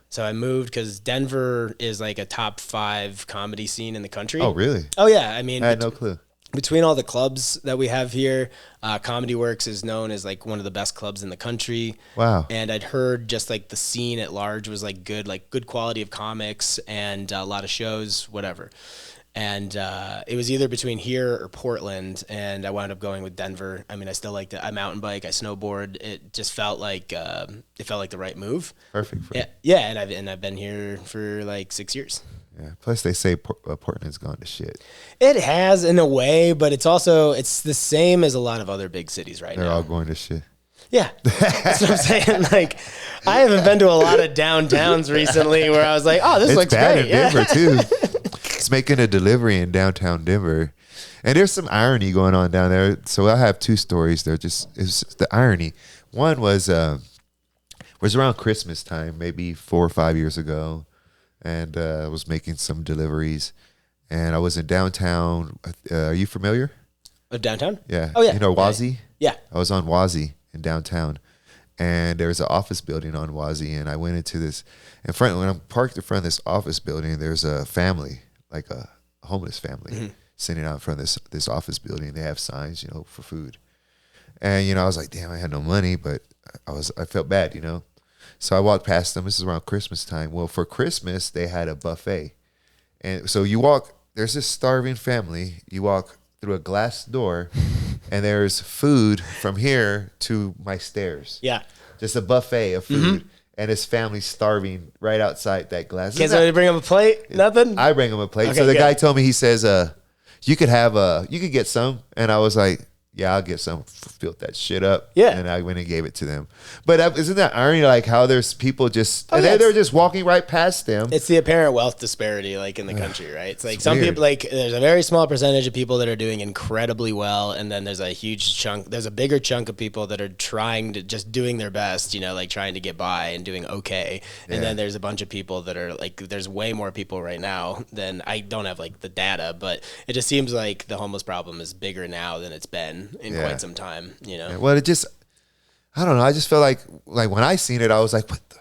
So I moved because Denver is like a top 5 comedy scene in the country. Oh, really? Oh, yeah. I mean, I had no clue. Between all the clubs that we have here, Comedy Works is known as like one of the best clubs in the country. Wow. And I'd heard just like the scene at large was like good quality of comics and a lot of shows, whatever. And it was either between here or Portland, and I wound up going with Denver. I mean, I still like I mountain bike, I snowboard. It just felt like the right move. Perfect for you. Yeah, and I've been here for like 6 years. Yeah. Plus, they say Portland's gone to shit. It has in a way, but it's the same as a lot of other big cities right now. They're all going to shit. Yeah, that's what I'm saying. Like, I haven't been to a lot of downtowns recently where I was like, oh, this looks great. It's bad in Denver too. It's making a delivery in downtown Denver, and there's some irony going on down there. So I have 2 stories. They're it's the irony. One was around Christmas time, maybe 4 or 5 years ago. And I was making some deliveries, and I was in downtown. Are you familiar? Of downtown? Yeah. Oh, yeah. You know Wazi? Yeah. I was on Wazi in downtown, and there's an office building on Wazi, and I went into this. When I'm parked in front of this office building, there's a family, like a homeless family, sitting out in front of this office building. They have signs, you know, for food. And, you know, I was like, damn, I had no money, but I felt bad, you know. So I walked past them. This is around Christmas time. Well, for Christmas, they had a buffet. And so there's this starving family. You walk through a glass door, and there's food from here to my stairs. Yeah. Just a buffet of food. and his family's starving right outside that glass. Can't somebody bring him a plate? Nothing? I bring him a plate. Okay, So the good. guy told me, he says, you could get some. And I was like, yeah, I'll get some. Filled that shit up. Yeah. And I went and gave it to them. But isn't that irony, like how there's people just, Oh, and yeah, they're just walking right past them. It's the apparent wealth disparity, like in the country, right? It's like some weird. people, like there's a very small percentage of people that are doing incredibly well, and then there's a huge chunk, there's a bigger chunk of people that are trying to just doing their best, you know, like trying to get by and doing okay. And then there's a bunch of people that are like, there's way more people right now than, I don't have like the data, but it just seems like the homeless problem is bigger now than it's been in quite some time, you know? Well, it just, I don't know. I just feel like when I seen it, I was like, what the?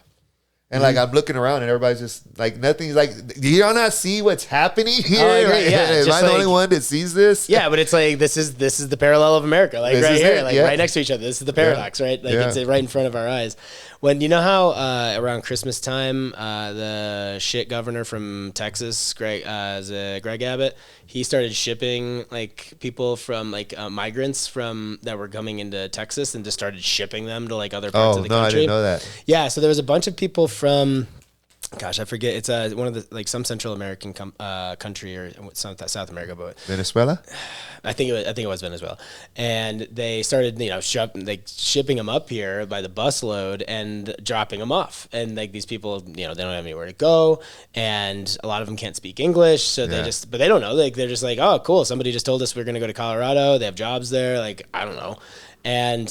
And like I'm looking around and everybody's just like, nothing's like, do y'all not see what's happening here? Oh, I agree, yeah. Am Just I the like- only one that sees this? Yeah, but it's like this is the parallel of America, like This right is here, it, like yeah. right next to each other. This is the paradox, right? Like it's right in front of our eyes. When you know how around Christmas time, the shit governor from Texas, Greg Abbott, he started shipping like people from like migrants from that were coming into Texas and just started shipping them to like other parts Oh, of the no, I country. didn't know that. Yeah, so there was a bunch of people from, gosh, I forget. It's one of the like some Central American country or some South America, but Venezuela? I think it was Venezuela, and they started shipping them up here by the busload and dropping them off, and like these people, you know, they don't have anywhere to go, and a lot of them can't speak English, so but they don't know, like they're just like, oh cool, somebody just told us we're gonna go to Colorado, they have jobs there, like I don't know. And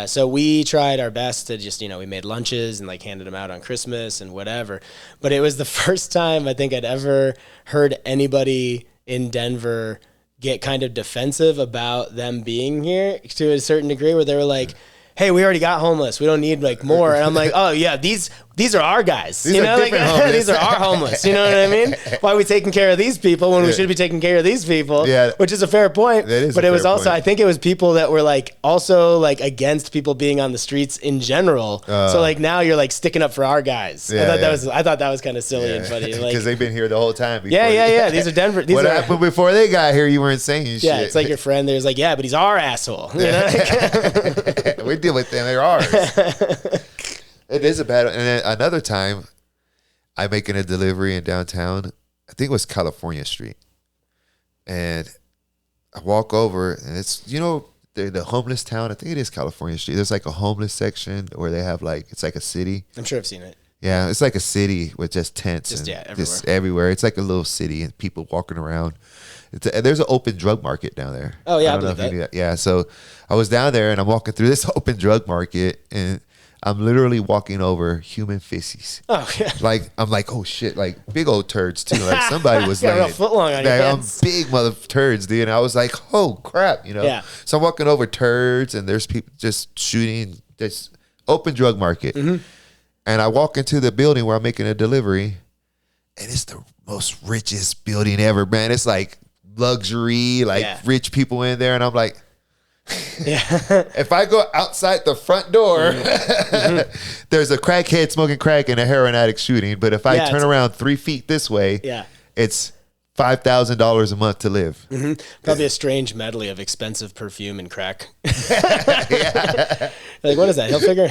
so we tried our best to just, you know, we made lunches and like handed them out on Christmas and whatever. But it was the first time I think I'd ever heard anybody in Denver get kind of defensive about them being here to a certain degree, where they were like, hey, we already got homeless, we don't need like more. And I'm like, oh yeah, these are our guys. These you are know, like different these are our homeless. You know what I mean? Why are we taking care of these people when we should be taking care of these people? Yeah. Which is a fair point. That is but a it was fair also, point. I think it was people that were like also like against people being on the streets in general. So like now you're like sticking up for our guys. Yeah, I thought that was kind of silly and funny. Like, Because they've been here the whole time. Before yeah. These are Denver. These what are, happened before they got here? You weren't saying shit. yeah, it's like your friend there's like, yeah, but he's our asshole. You know? we deal with them. They're ours. It is a bad. And then another time, I'm making a delivery in downtown. I think it was California Street, and I walk over, and it's, you know, the homeless town. I think it is California Street. There's like a homeless section where they have like, it's like a city. I'm sure I've seen it. Yeah, it's like a city with just tents Just, and yeah, just everywhere. It's like a little city and people walking around. There's an open drug market down there. Oh, yeah, I don't know believe if you knew that. Yeah, so I was down there and I'm walking through this open drug market and I'm literally walking over human feces. Oh yeah. Like I'm like, oh shit, like big old turds too. Like somebody was Got a real laying footlong on your like, hands. big mother turds, dude. And I was like, oh crap, you know. Yeah. So I'm walking over turds and there's people just shooting this open drug market. Mm-hmm. And I walk into the building where I'm making a delivery, and it's the most richest building ever, man. It's like luxury, like rich people in there, and I'm like, Yeah. if I go outside the front door, there's a crackhead smoking crack and a heroin addict shooting. But if I turn around 3 feet this way, it's $5,000 a month to live. Probably a strange medley of expensive perfume and crack. Like, what is that? Hilfiger?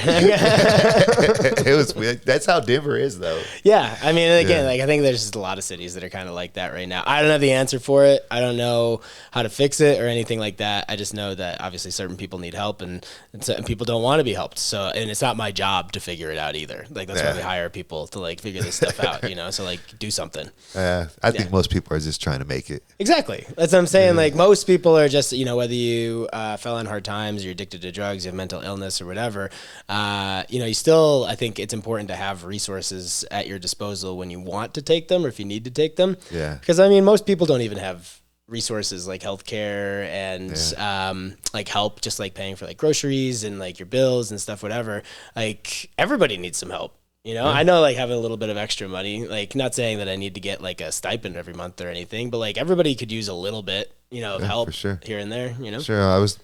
It was weird. That's how Denver is, though. Yeah, I mean, again, like I think there's just a lot of cities that are kind of like that right now. I don't have the answer for it. I don't know how to fix it or anything like that. I just know that obviously certain people need help and certain people don't want to be helped. So, and it's not my job to figure it out either. Like that's why we hire people to like figure this stuff out, you know. So like do something. I think most people are just trying to make it. Exactly. That's what I'm saying. Like most people are just, you know, whether you fell on hard times, you're addicted to drugs, you have mental illness or whatever, you know, you still, I think it's important to have resources at your disposal when you want to take them or if you need to take them. Yeah. Because I mean, most people don't even have resources like healthcare and like help, just like paying for like groceries and like your bills and stuff, whatever. Like everybody needs some help. You know, I know like having a little bit of extra money, like not saying that I need to get like a stipend every month or anything, but like everybody could use a little bit, you know, of help for sure. here and there, you know? Sure. I was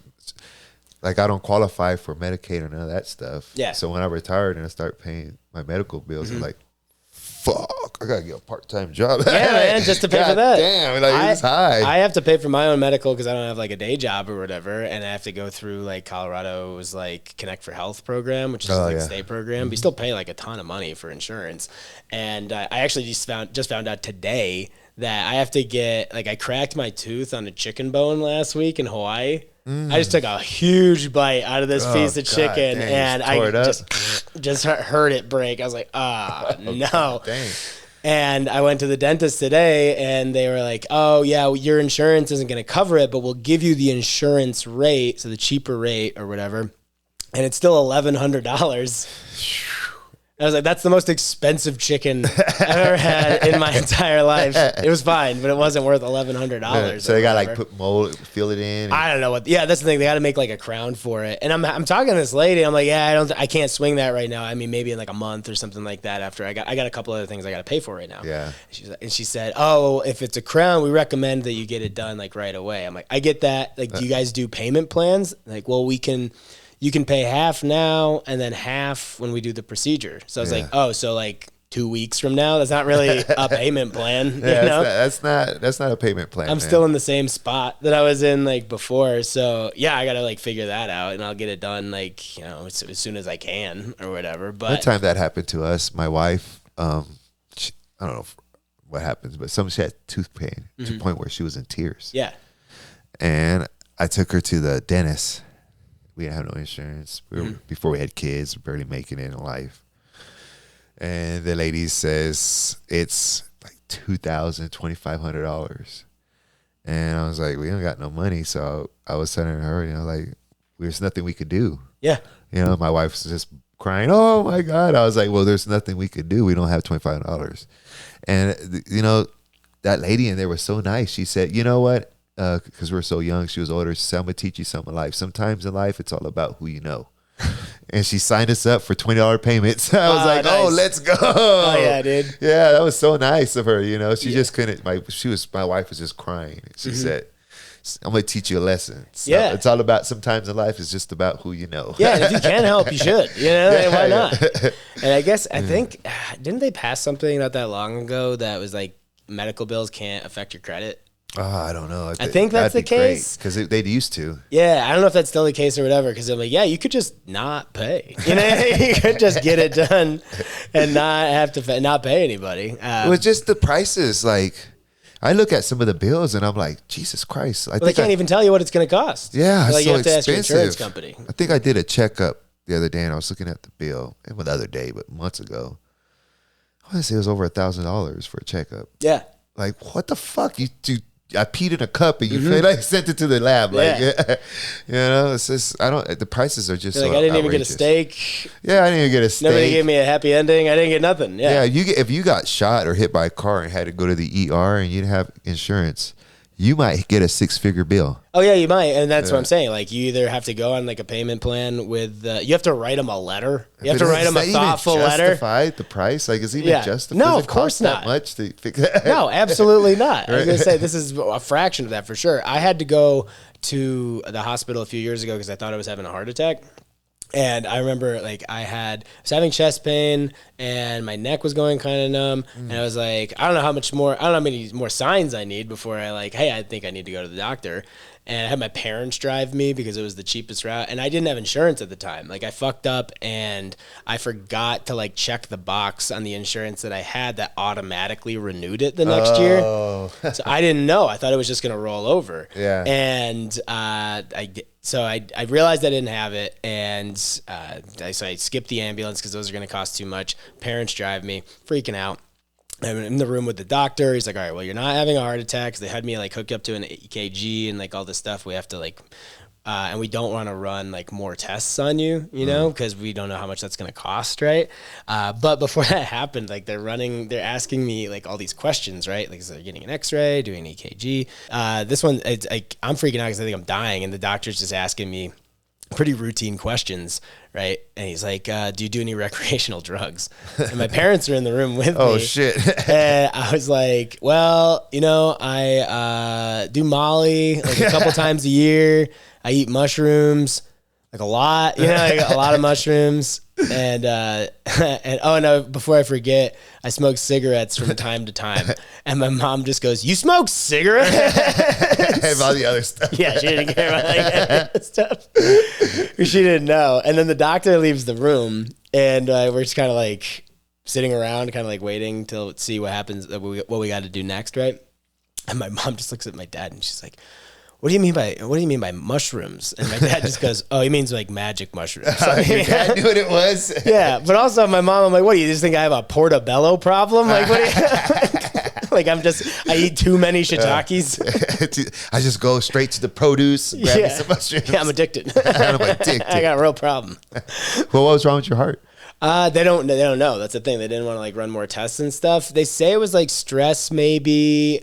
like, I don't qualify for Medicaid or none of that stuff. Yeah. So when I retired and I start paying my medical bills, I'm like, fuck, I gotta get a part-time job. Yeah, man, just to pay for that. Damn, like it's high. I have to pay for my own medical because I don't have like a day job or whatever, and I have to go through like Colorado's like Connect for Health program, which is like a state program. But you still pay like a ton of money for insurance, and I actually just found out today that I have to get like I cracked my tooth on a chicken bone last week in Hawaii. I just took a huge bite out of this piece of chicken, and I just heard it break. I was like, no. Dang. And I went to the dentist today, and they were like, oh, yeah, your insurance isn't going to cover it, but we'll give you the insurance rate, so the cheaper rate or whatever. And it's still $1,100. I was like, that's the most expensive chicken I've ever had in my entire life. It was fine, but it wasn't worth $1,100. So they got like put mold, fill it in. I don't know what. Yeah, that's the thing. They got to make like a crown for it. And I'm talking to this lady. I'm like, yeah, I can't swing that right now. I mean, maybe in like a month or something like that. After I got a couple other things I got to pay for right now. Yeah. And she said, oh, if it's a crown, we recommend that you get it done like right away. I'm like, I get that. Like, do you guys do payment plans? Like, well, you can pay half now and then half when we do the procedure. So I was like, oh, so like 2 weeks from now, that's not really a payment plan. You know? That's not a payment plan. I'm still in the same spot that I was in like before. So yeah, I got to like figure that out, and I'll get it done like, as soon as I can or whatever. But one time that happened to us, my wife, I don't know what happens, but she had tooth pain to the point where she was in tears. Yeah. And I took her to the dentist. We didn't have no insurance. Before we had kids, barely making it in life. And the lady says it's like $2,000, $2,500. And I was like, we don't got no money. So I was telling her, like, there's nothing we could do. Yeah. My wife was just crying, oh my God. I was like, well, there's nothing we could do. We don't have $2,500. And, that lady in there was so nice. She said, you know what? Because we're so young, she was older. She said, I'm going to teach you something in life. Sometimes in life, it's all about who you know. And she signed us up for $20 payments. I was like, nice. Oh, let's go. Oh, yeah, dude. Yeah, that was so nice of her. She just couldn't. My wife was just crying. She said, I'm going to teach you a lesson. So it's all about, sometimes in life, it's just about who you know. Yeah, and if you can help, you should. Why not? And I think, didn't they pass something not that long ago that was like medical bills can't affect your credit? Oh, I don't know. I think that's the case. Because they used to. Yeah, I don't know if that's still the case or whatever. Because I'm like, yeah, you could just not pay. You could just get it done and not have to not pay anybody. It was just the prices. Like, I look at some of the bills and I'm like, Jesus Christ! They can't even tell you what it's going to cost. Yeah, like so you have to expensive. ask your insurance company. I think I did a checkup the other day and I was looking at the bill. And the other day, but months ago, I want to say it was over $1,000 for a checkup. Yeah. Like, what the fuck? I peed in a cup and you sent it to the lab. Like, it's just, the prices are just like, so I didn't outrageous. even get a steak. Yeah, I didn't even get a steak. Nobody gave me a happy ending. I didn't get nothing. Yeah. If you got shot or hit by a car and had to go to the ER and you didn't have insurance, you might get a 6-figure bill. Oh yeah, you might, and that's what I'm saying. Like, you either have to go on like a payment plan with, you have to write them a letter. You have to write them a thoughtful letter. Justify the price? Like, is it even justified? No, of course not. That much to fix that? No, absolutely not. I was gonna say this is a fraction of that for sure. I had to go to the hospital a few years ago because I thought I was having a heart attack. And I remember, like, I was having chest pain and my neck was going kind of numb. And I was like, I don't know how many more signs I need before I think I need to go to the doctor. And I had my parents drive me because it was the cheapest route. And I didn't have insurance at the time. Like, I fucked up and I forgot to, like, check the box on the insurance that I had that automatically renewed it the next year. So I didn't know. I thought it was just going to roll over. Yeah. And So I realized I didn't have it, and so I skipped the ambulance because those are going to cost too much. Parents drive me, freaking out. I'm in the room with the doctor. He's like, all right, well, you're not having a heart attack. Because they had me like hooked up to an EKG and like all this stuff. We have to like, and we don't want to run like more tests on you, because we don't know how much that's going to cost, right? But before that happened, like they're asking me like all these questions, right? Like, so they're getting an X-ray, doing an EKG. This one, it's like I'm freaking out because I think I'm dying, and the doctor's just asking me pretty routine questions, right? And he's like, do you do any recreational drugs? And my parents are in the room with me. Oh, shit. And I was like, well, I do Molly like a couple times a year. I eat mushrooms, like a lot, like a lot of mushrooms. and oh no, before I forget, I smoke cigarettes from time to time, and my mom just goes, "You smoke cigarettes?" And all the other stuff. Yeah, she didn't care about that stuff. She didn't know. And then the doctor leaves the room, and we're just kind of like sitting around, kind of like waiting to see what happens, what we got to do next, right? And my mom just looks at my dad, and she's like, what do you mean by mushrooms? And my dad just goes, oh, he means like magic mushrooms. Your dad knew what it was? Yeah. But also my mom, I'm like, what do you just think I have a portobello problem? Like, what do you, like I eat too many shiitakes. I just go straight to the produce, grab me some mushrooms. Yeah, I'm addicted. I'm addicted. I got a real problem. Well, what was wrong with your heart? They don't know. That's the thing. They didn't want to like run more tests and stuff. They say it was like stress maybe.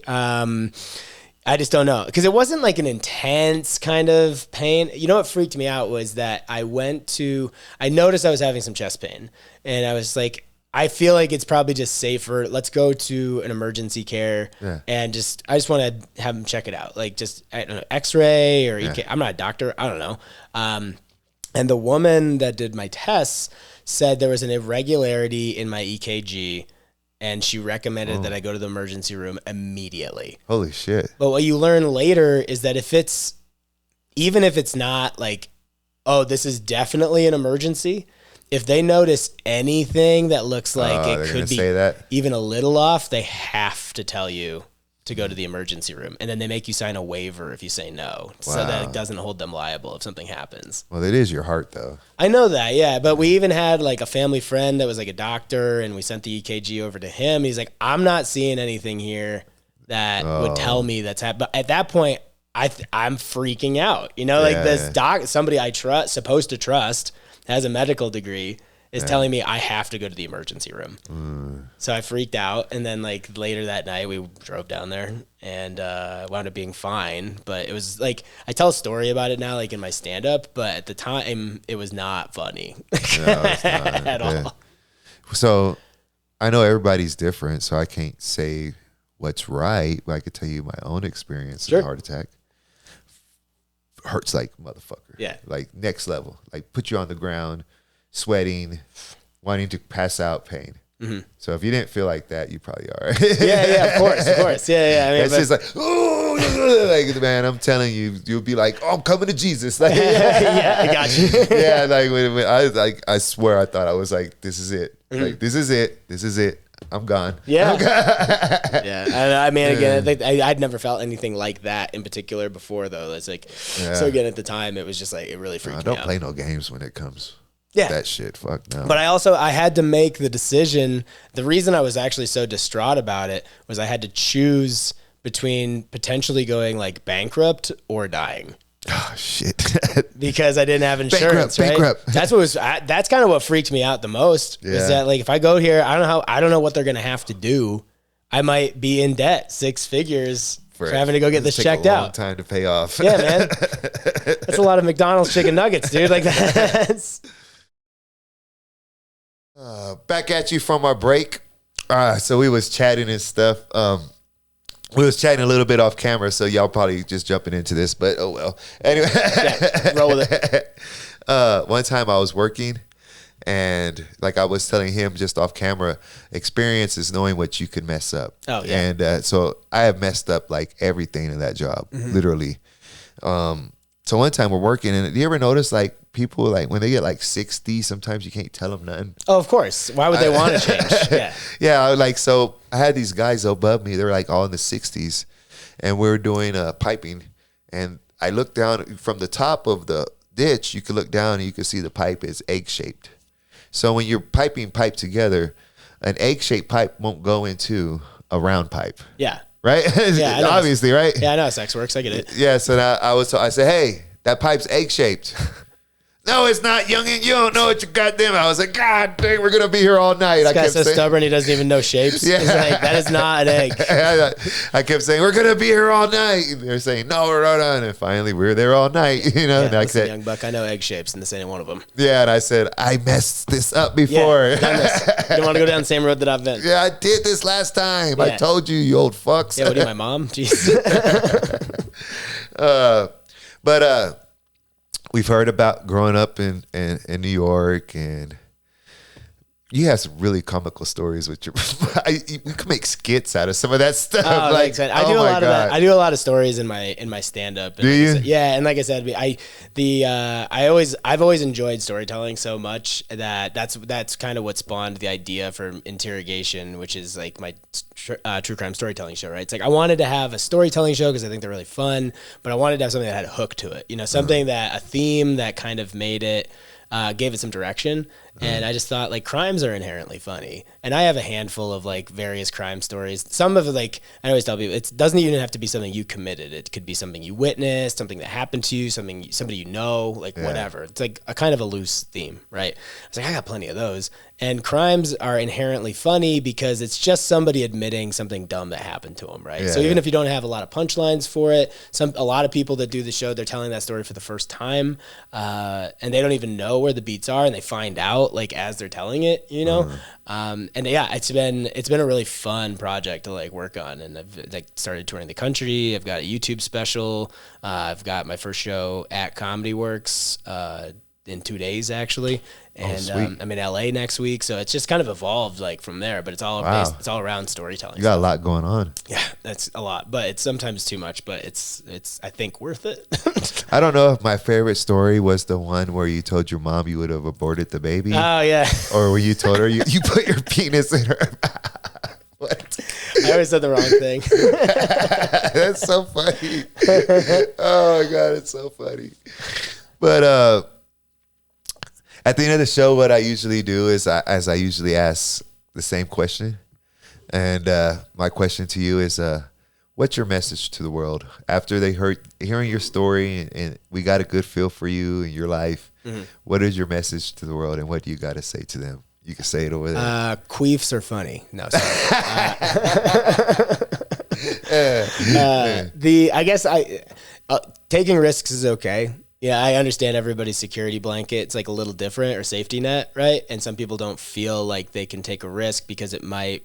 I just don't know, because it wasn't like an intense kind of pain. You know what freaked me out was that I noticed I was having some chest pain, and I was like, I feel like it's probably just safer. Let's go to an emergency care, and I just want to have them check it out. Like just, I don't know, X-ray or EK. I'm not a doctor. I don't know. And the woman that did my tests said there was an irregularity in my EKG, and she recommended that I go to the emergency room immediately. Holy shit. But what you learn later is that even if it's not like, oh, this is definitely an emergency, if they notice anything that looks like it could be even a little off, they have to tell you to go to the emergency room. And then they make you sign a waiver if you say no, so that it doesn't hold them liable if something happens. Well, it is your heart, though. I know that, yeah. But we even had like a family friend that was like a doctor, and we sent the EKG over to him. He's like, I'm not seeing anything here that would tell me that's happening. But at that point, I'm freaking out. You know, like this somebody I trust, supposed to trust, has a medical degree, is telling me I have to go to the emergency room. So I freaked out. And then like later that night, we drove down there and wound up being fine. But it was like, I tell a story about it now, like in my stand up, but at the time it was not funny at all. So I know everybody's different, so I can't say what's right, but I could tell you my own experience of a heart attack. Hurts like motherfucker. Yeah. Like next level. Like put you on the ground, sweating, wanting to pass out, pain. Mm-hmm. So if you didn't feel like that, you probably are. Of course. Yeah. I mean, it's just like, oh, like, man, I'm telling you, you'll be like, oh, I'm coming to Jesus. Like, I got you. Yeah, like when I swear I thought I was like, this is it. Mm-hmm. Like, this is it. I'm gone. Yeah. Yeah. I mean, again, I'd never felt anything like that in particular before, though. It's like, so again, at the time, it was just like, it really freaked me out. Don't play no games when it comes. Yeah. That shit. Fuck no. But I had to make the decision. The reason I was actually so distraught about it was I had to choose between potentially going like bankrupt or dying. Oh shit. Because I didn't have insurance, bankrupt. That's kind of what freaked me out the most. Is that like, if I go here, I don't know what they're going to have to do. I might be in debt 6 figures for having to go get this checked out. Long time to pay off. Yeah, man. That's a lot of McDonald's chicken nuggets, dude. Like that's. Back at you from our break. So we was chatting and stuff. We was chatting a little bit off camera, so y'all probably just jumping into this, but oh well. Anyway, roll with it. One time I was working, and like I was telling him just off camera, experience is knowing what you could mess up. Oh yeah. And so I have messed up like everything in that job, literally. So one time we're working, and do you ever notice like people like when they get like 60, sometimes you can't tell them nothing? Oh, of course. Why would they want to change? Yeah. Like, so I had these guys above me. They were like all in the 60s, and we were doing piping. And I looked down from the top of the ditch. You could look down and you could see the pipe is egg shaped. So when you're piping pipe together, an egg shaped pipe won't go into a round pipe. Yeah. Right? Yeah, obviously, right? Yeah, I know how sex works. I get it. Yeah, so now I said, hey, that pipe's egg-shaped. No, it's not, youngin'. You don't know what you goddamn. I was like, God dang, we're going to be here all night. This guy's so stubborn, he doesn't even know shapes. Yeah. He's like, that is not an egg. I kept saying, we're going to be here all night. And they're saying, no, we're not on. And finally, we were there all night. You know, and I said, young buck, I know egg shapes, and this ain't one of them. Yeah, and I said, I messed this up before. Yeah, done this. You don't want to go down the same road that I've been. Yeah, I did this last time. Yeah. I told you, you old fucks. Yeah, what are you, my mom? Jeez. But we've heard about growing up in New York, and You have some really comical stories with your. You can make skits out of some of that stuff. Oh, like, I do a lot of that. I do a lot of stories in my stand up. Do you? Yeah, and like I said, I've always enjoyed storytelling so much that's kind of what spawned the idea for Interrogation, which is like my true crime storytelling show. Right? It's like I wanted to have a storytelling show because I think they're really fun, but I wanted to have something that had a hook to it. You know, something that a theme that kind of made it. Gave it some direction, and I just thought like crimes are inherently funny, and I have a handful of like various crime stories. Some of it, like I always tell people, it doesn't even have to be something you committed. It could be something you witnessed, something that happened to you, somebody you know, like whatever. It's like a kind of a loose theme, right? I was like, I got plenty of those, and crimes are inherently funny because it's just somebody admitting something dumb that happened to them, right? So even if you don't have a lot of punchlines for it, a lot of people that do the show, they're telling that story for the first time, and they don't even know where the beats are, and they find out like as they're telling it, you know. And yeah, it's been a really fun project to like work on, and I've like started touring the country. I've got a YouTube special. I've got my first show at Comedy Works in 2 days actually, and I'm in LA next week, so it's just kind of evolved like from there. But it's all it's all around storytelling. You got a lot going on. Yeah, that's a lot, but it's sometimes too much. But it's I think worth it. I don't know if my favorite story was the one where you told your mom you would have aborted the baby. Oh yeah. Or where you told her you put your penis in her mouth. What? I always said the wrong thing. That's so funny. Oh my God, it's so funny. But at the end of the show, what I usually do is I usually ask the same question. And my question to you is, what's your message to the world? After they hearing your story and we got a good feel for you and your life, what is your message to the world and what do you got to say to them? You can say it over there. Queefs are funny. No, sorry. I guess taking risks is okay. Yeah, I understand everybody's security blanket. It's like a little different, or safety net, right? And some people don't feel like they can take a risk because it might.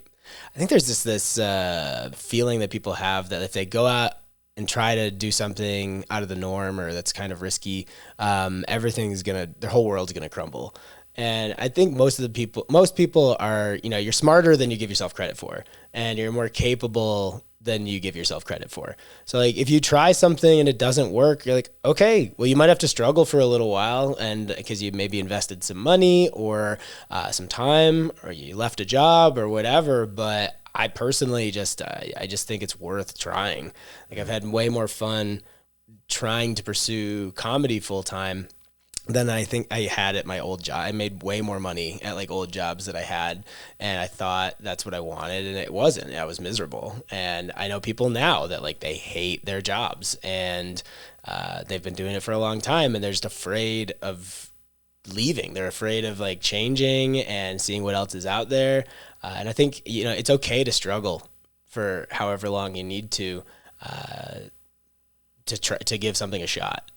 I think there's this feeling that people have that if they go out and try to do something out of the norm or that's kind of risky, their whole world's gonna crumble. And I think most people are, you know, you're smarter than you give yourself credit for, and you're more capable than you give yourself credit for. So like if you try something and it doesn't work, you're like, okay, well you might have to struggle for a little while, and because you maybe invested some money or some time, or you left a job or whatever. But I personally I just think it's worth trying. Like I've had way more fun trying to pursue comedy full time than I think I had at my old job. I made way more money at like old jobs that I had, and I thought that's what I wanted, and it wasn't. I was miserable. And I know people now that like they hate their jobs, and they've been doing it for a long time, and they're just afraid of leaving. They're afraid of like changing and seeing what else is out there. And I think, you know, it's okay to struggle for however long you need to try to give something a shot.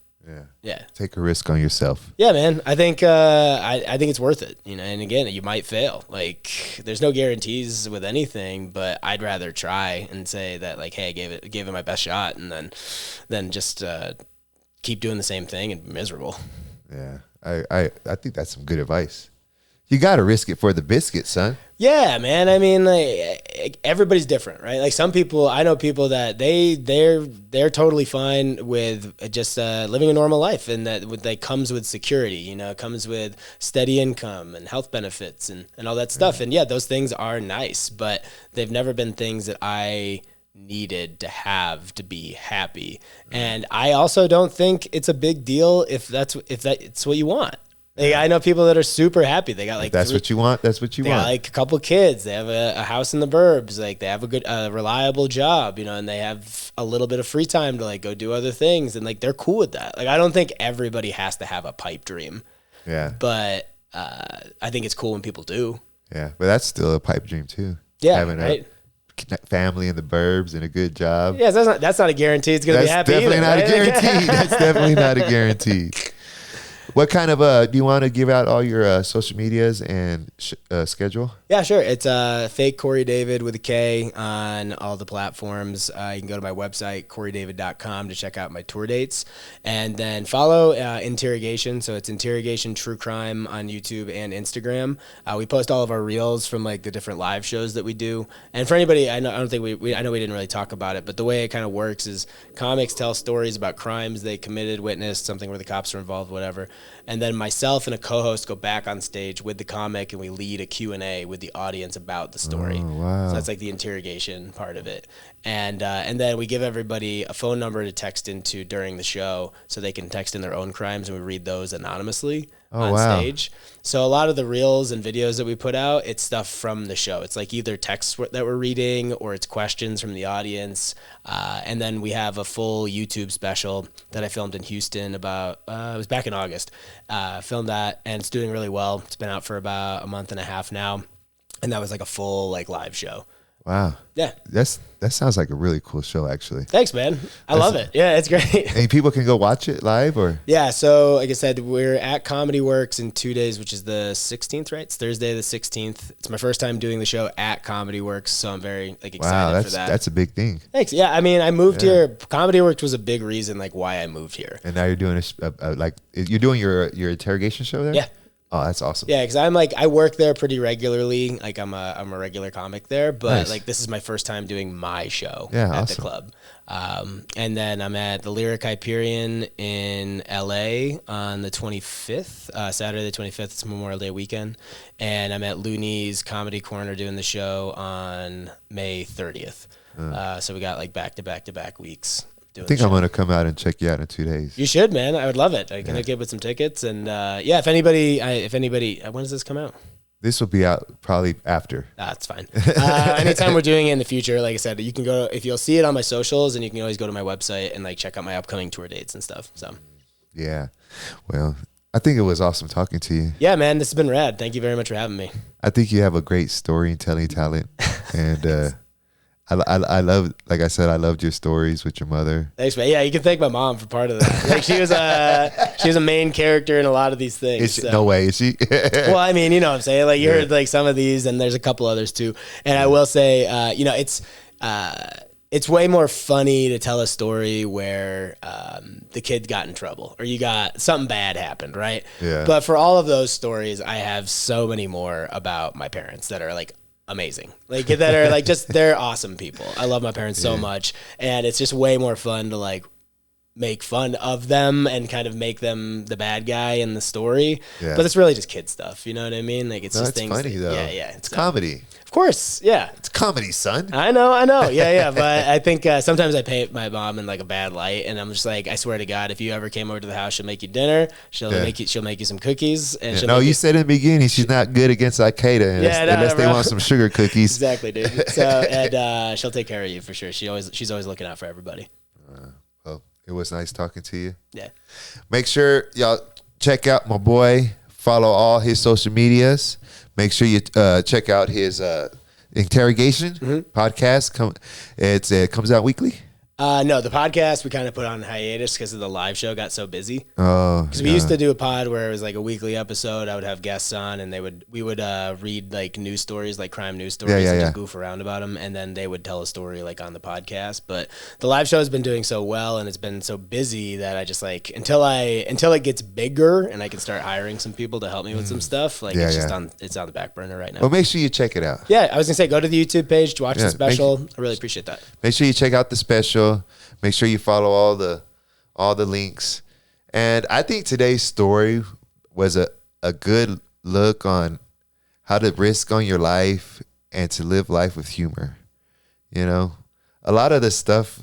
Yeah. Take a risk on yourself. Yeah, man. I think I think it's worth it. You know, and again, you might fail. Like, there's no guarantees with anything, but I'd rather try and say that, like, hey, I gave it my best shot, and then just keep doing the same thing and be miserable. Yeah, I think that's some good advice. You got to risk it for the biscuit, son. Yeah, man. I mean, like, everybody's different, right? Like some people, I know people that they're totally fine with just living a normal life, and that comes with security. You know, it comes with steady income and health benefits and all that stuff. And yeah, those things are nice, but they've never been things that I needed to have to be happy. And I also don't think it's a big deal if that's what you want. Like, I know people that are super happy. They got like that's what you want. That's what you want. Got like a couple of kids. They have a house in the burbs. Like they have a good, reliable job, you know, and they have a little bit of free time to like go do other things, and like they're cool with that. Like I don't think everybody has to have a pipe dream. Yeah. But I think it's cool when people do. Yeah, but that's still a pipe dream too. Yeah, having right. a family in the burbs and a good job. Yeah, that's not a guarantee. It's gonna be happy. Definitely either, not right? a guarantee. That's definitely not a guarantee. What kind of do you want to give out all your social medias and schedule? Yeah, sure. It's fake Korey David with a K on all the platforms. You can go to my website, KoreyDavid.com, to check out my tour dates. And then follow Interrogation. So it's Interrogation True Crime on YouTube and Instagram. We post all of our reels from like the different live shows that we do. And for anybody, I know we didn't really talk about it, but the way it kind of works is comics tell stories about crimes they committed, witnessed, something where the cops are involved, whatever. And then myself and a co-host go back on stage with the comic and we lead a Q&A with the audience about the story. Oh, wow. So that's like the interrogation part of it. And then we give everybody a phone number to text into during the show so they can text in their own crimes, and we read those anonymously on stage. So a lot of the reels and videos that we put out, it's stuff from the show. It's like either texts that we're reading or it's questions from the audience. And then we have a full YouTube special that I filmed in Houston about, it was back in August. Filmed that, and it's doing really well. It's been out for about a month and a half now. And that was like a full like live show. Wow. Yeah. That sounds like a really cool show, actually. Thanks, man. I love it. Yeah, it's great. And people can go watch it live, or? Yeah, so like I said, we're at Comedy Works in 2 days, which is the 16th, right? It's Thursday the 16th. It's my first time doing the show at Comedy Works, so I'm very like excited for that. That's a big thing. Thanks. Yeah, I mean, I moved here. Comedy Works was a big reason like why I moved here. And now you're doing you're doing your interrogation show there? Yeah. Oh, that's awesome. Yeah, because I'm like I work there pretty regularly. Like I'm a regular comic there, but Nice. like this is my first time doing my show Yeah, at awesome. the club. And then I'm at the Lyric Hyperion in LA on the 25th, Saturday the 25th. It's Memorial Day weekend, and I'm at Looney's Comedy Corner doing the show on May 30th. So we got like back to back weeks. I think I'm going to come out and check you out in 2 days. You should, man. I would love it. I can hook you up with some tickets, and if anybody, when does this come out? This will be out probably after. That's fine. Anytime we're doing it in the future, like I said, you can go, if you'll see it on my socials, and you can always go to my website and like check out my upcoming tour dates and stuff. So Yeah. Well, I think it was awesome talking to you. yeah, man, this has been rad. Thank you very much for having me. I think you have a great storytelling talent, and I love, like I said, I loved your stories with your mother. Thanks, man. Yeah, you can thank my mom for part of that. Like she was a main character in a lot of these things. So. No way, is she? Well, I mean, you know what I'm saying? Like you heard like some of these, and there's a couple others too. And I will say, it's way more funny to tell a story where the kid got in trouble or you got something bad happened, right? Yeah. But for all of those stories, I have so many more about my parents that are like amazing, like that are like just they're awesome people. I love my parents so much, and it's just way more fun to like make fun of them and kind of make them the bad guy in the story. Yeah. But it's really just kid stuff, you know what I mean? Like it's just things. Funny though. Yeah, It's comedy. Of course, yeah. It's comedy, son. I know. Yeah. But I think sometimes I paint my mom in like a bad light, and I'm just like, I swear to God, if you ever came over to the house, she'll make you dinner. She'll make you some cookies. And she'll No, make you said in the beginning she's not good against Al Qaeda unless they want some sugar cookies. Exactly, dude. So and she'll take care of you for sure. She's always looking out for everybody. Well, it was nice talking to you. Yeah. Make sure y'all check out my boy. Follow all his social medias. Make sure you check out his Interrogation podcast. It comes out weekly. No, the podcast we kind of put on hiatus because of the live show got so busy. Oh, Because we used to do a pod where it was like a weekly episode. I would have guests on, and we would read like news stories, like crime news stories, and just goof around about them, and then they would tell a story like on the podcast. But the live show has been doing so well, and it's been so busy that I just like until it gets bigger and I can start hiring some people to help me with some stuff. Like it's on the back burner right now. Well, make sure you check it out. Yeah, I was gonna say go to the YouTube page to watch the special. I really appreciate that. Make sure you check out the special. Make sure you follow all the links. And I think today's story was a good look on how to risk on your life and to live life with humor. You know, a lot of the stuff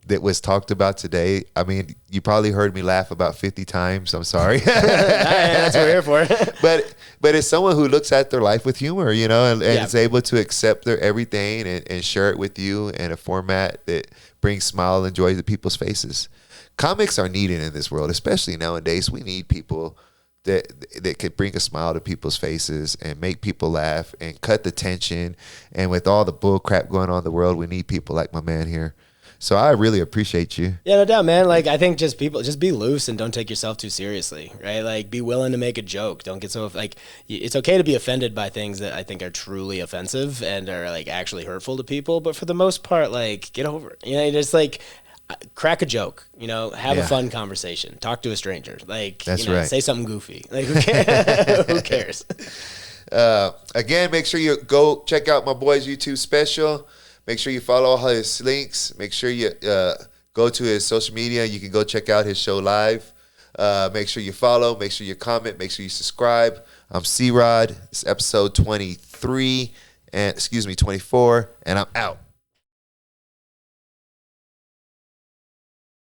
that was talked about today, I mean, you probably heard me laugh about 50 times. I'm sorry. That's what we're here for. But it's someone who looks at their life with humor, you know, and is able to accept their everything and share it with you in a format that brings smile and joy to people's faces. Comics are needed in this world, especially nowadays. We need people that could bring a smile to people's faces and make people laugh and cut the tension. And with all the bull crap going on in the world, we need people like my man here. So I really appreciate you. Yeah, no doubt, man. Like, I think just be loose and don't take yourself too seriously, right? Like, be willing to make a joke. Don't get so, like, it's okay to be offended by things that I think are truly offensive and are, like, actually hurtful to people. But for the most part, like, get over it. You know, just, like, crack a joke, you know, have a fun conversation, talk to a stranger. Like, that's you know, right. Say something goofy. Like, who cares? Who cares? Again, make sure you go check out my boy's YouTube special. Make sure you follow all his links. Make sure you go to his social media. You can go check out his show live. Make sure you follow. Make sure you comment. Make sure you subscribe. I'm C-Rod. It's episode 24, and I'm out.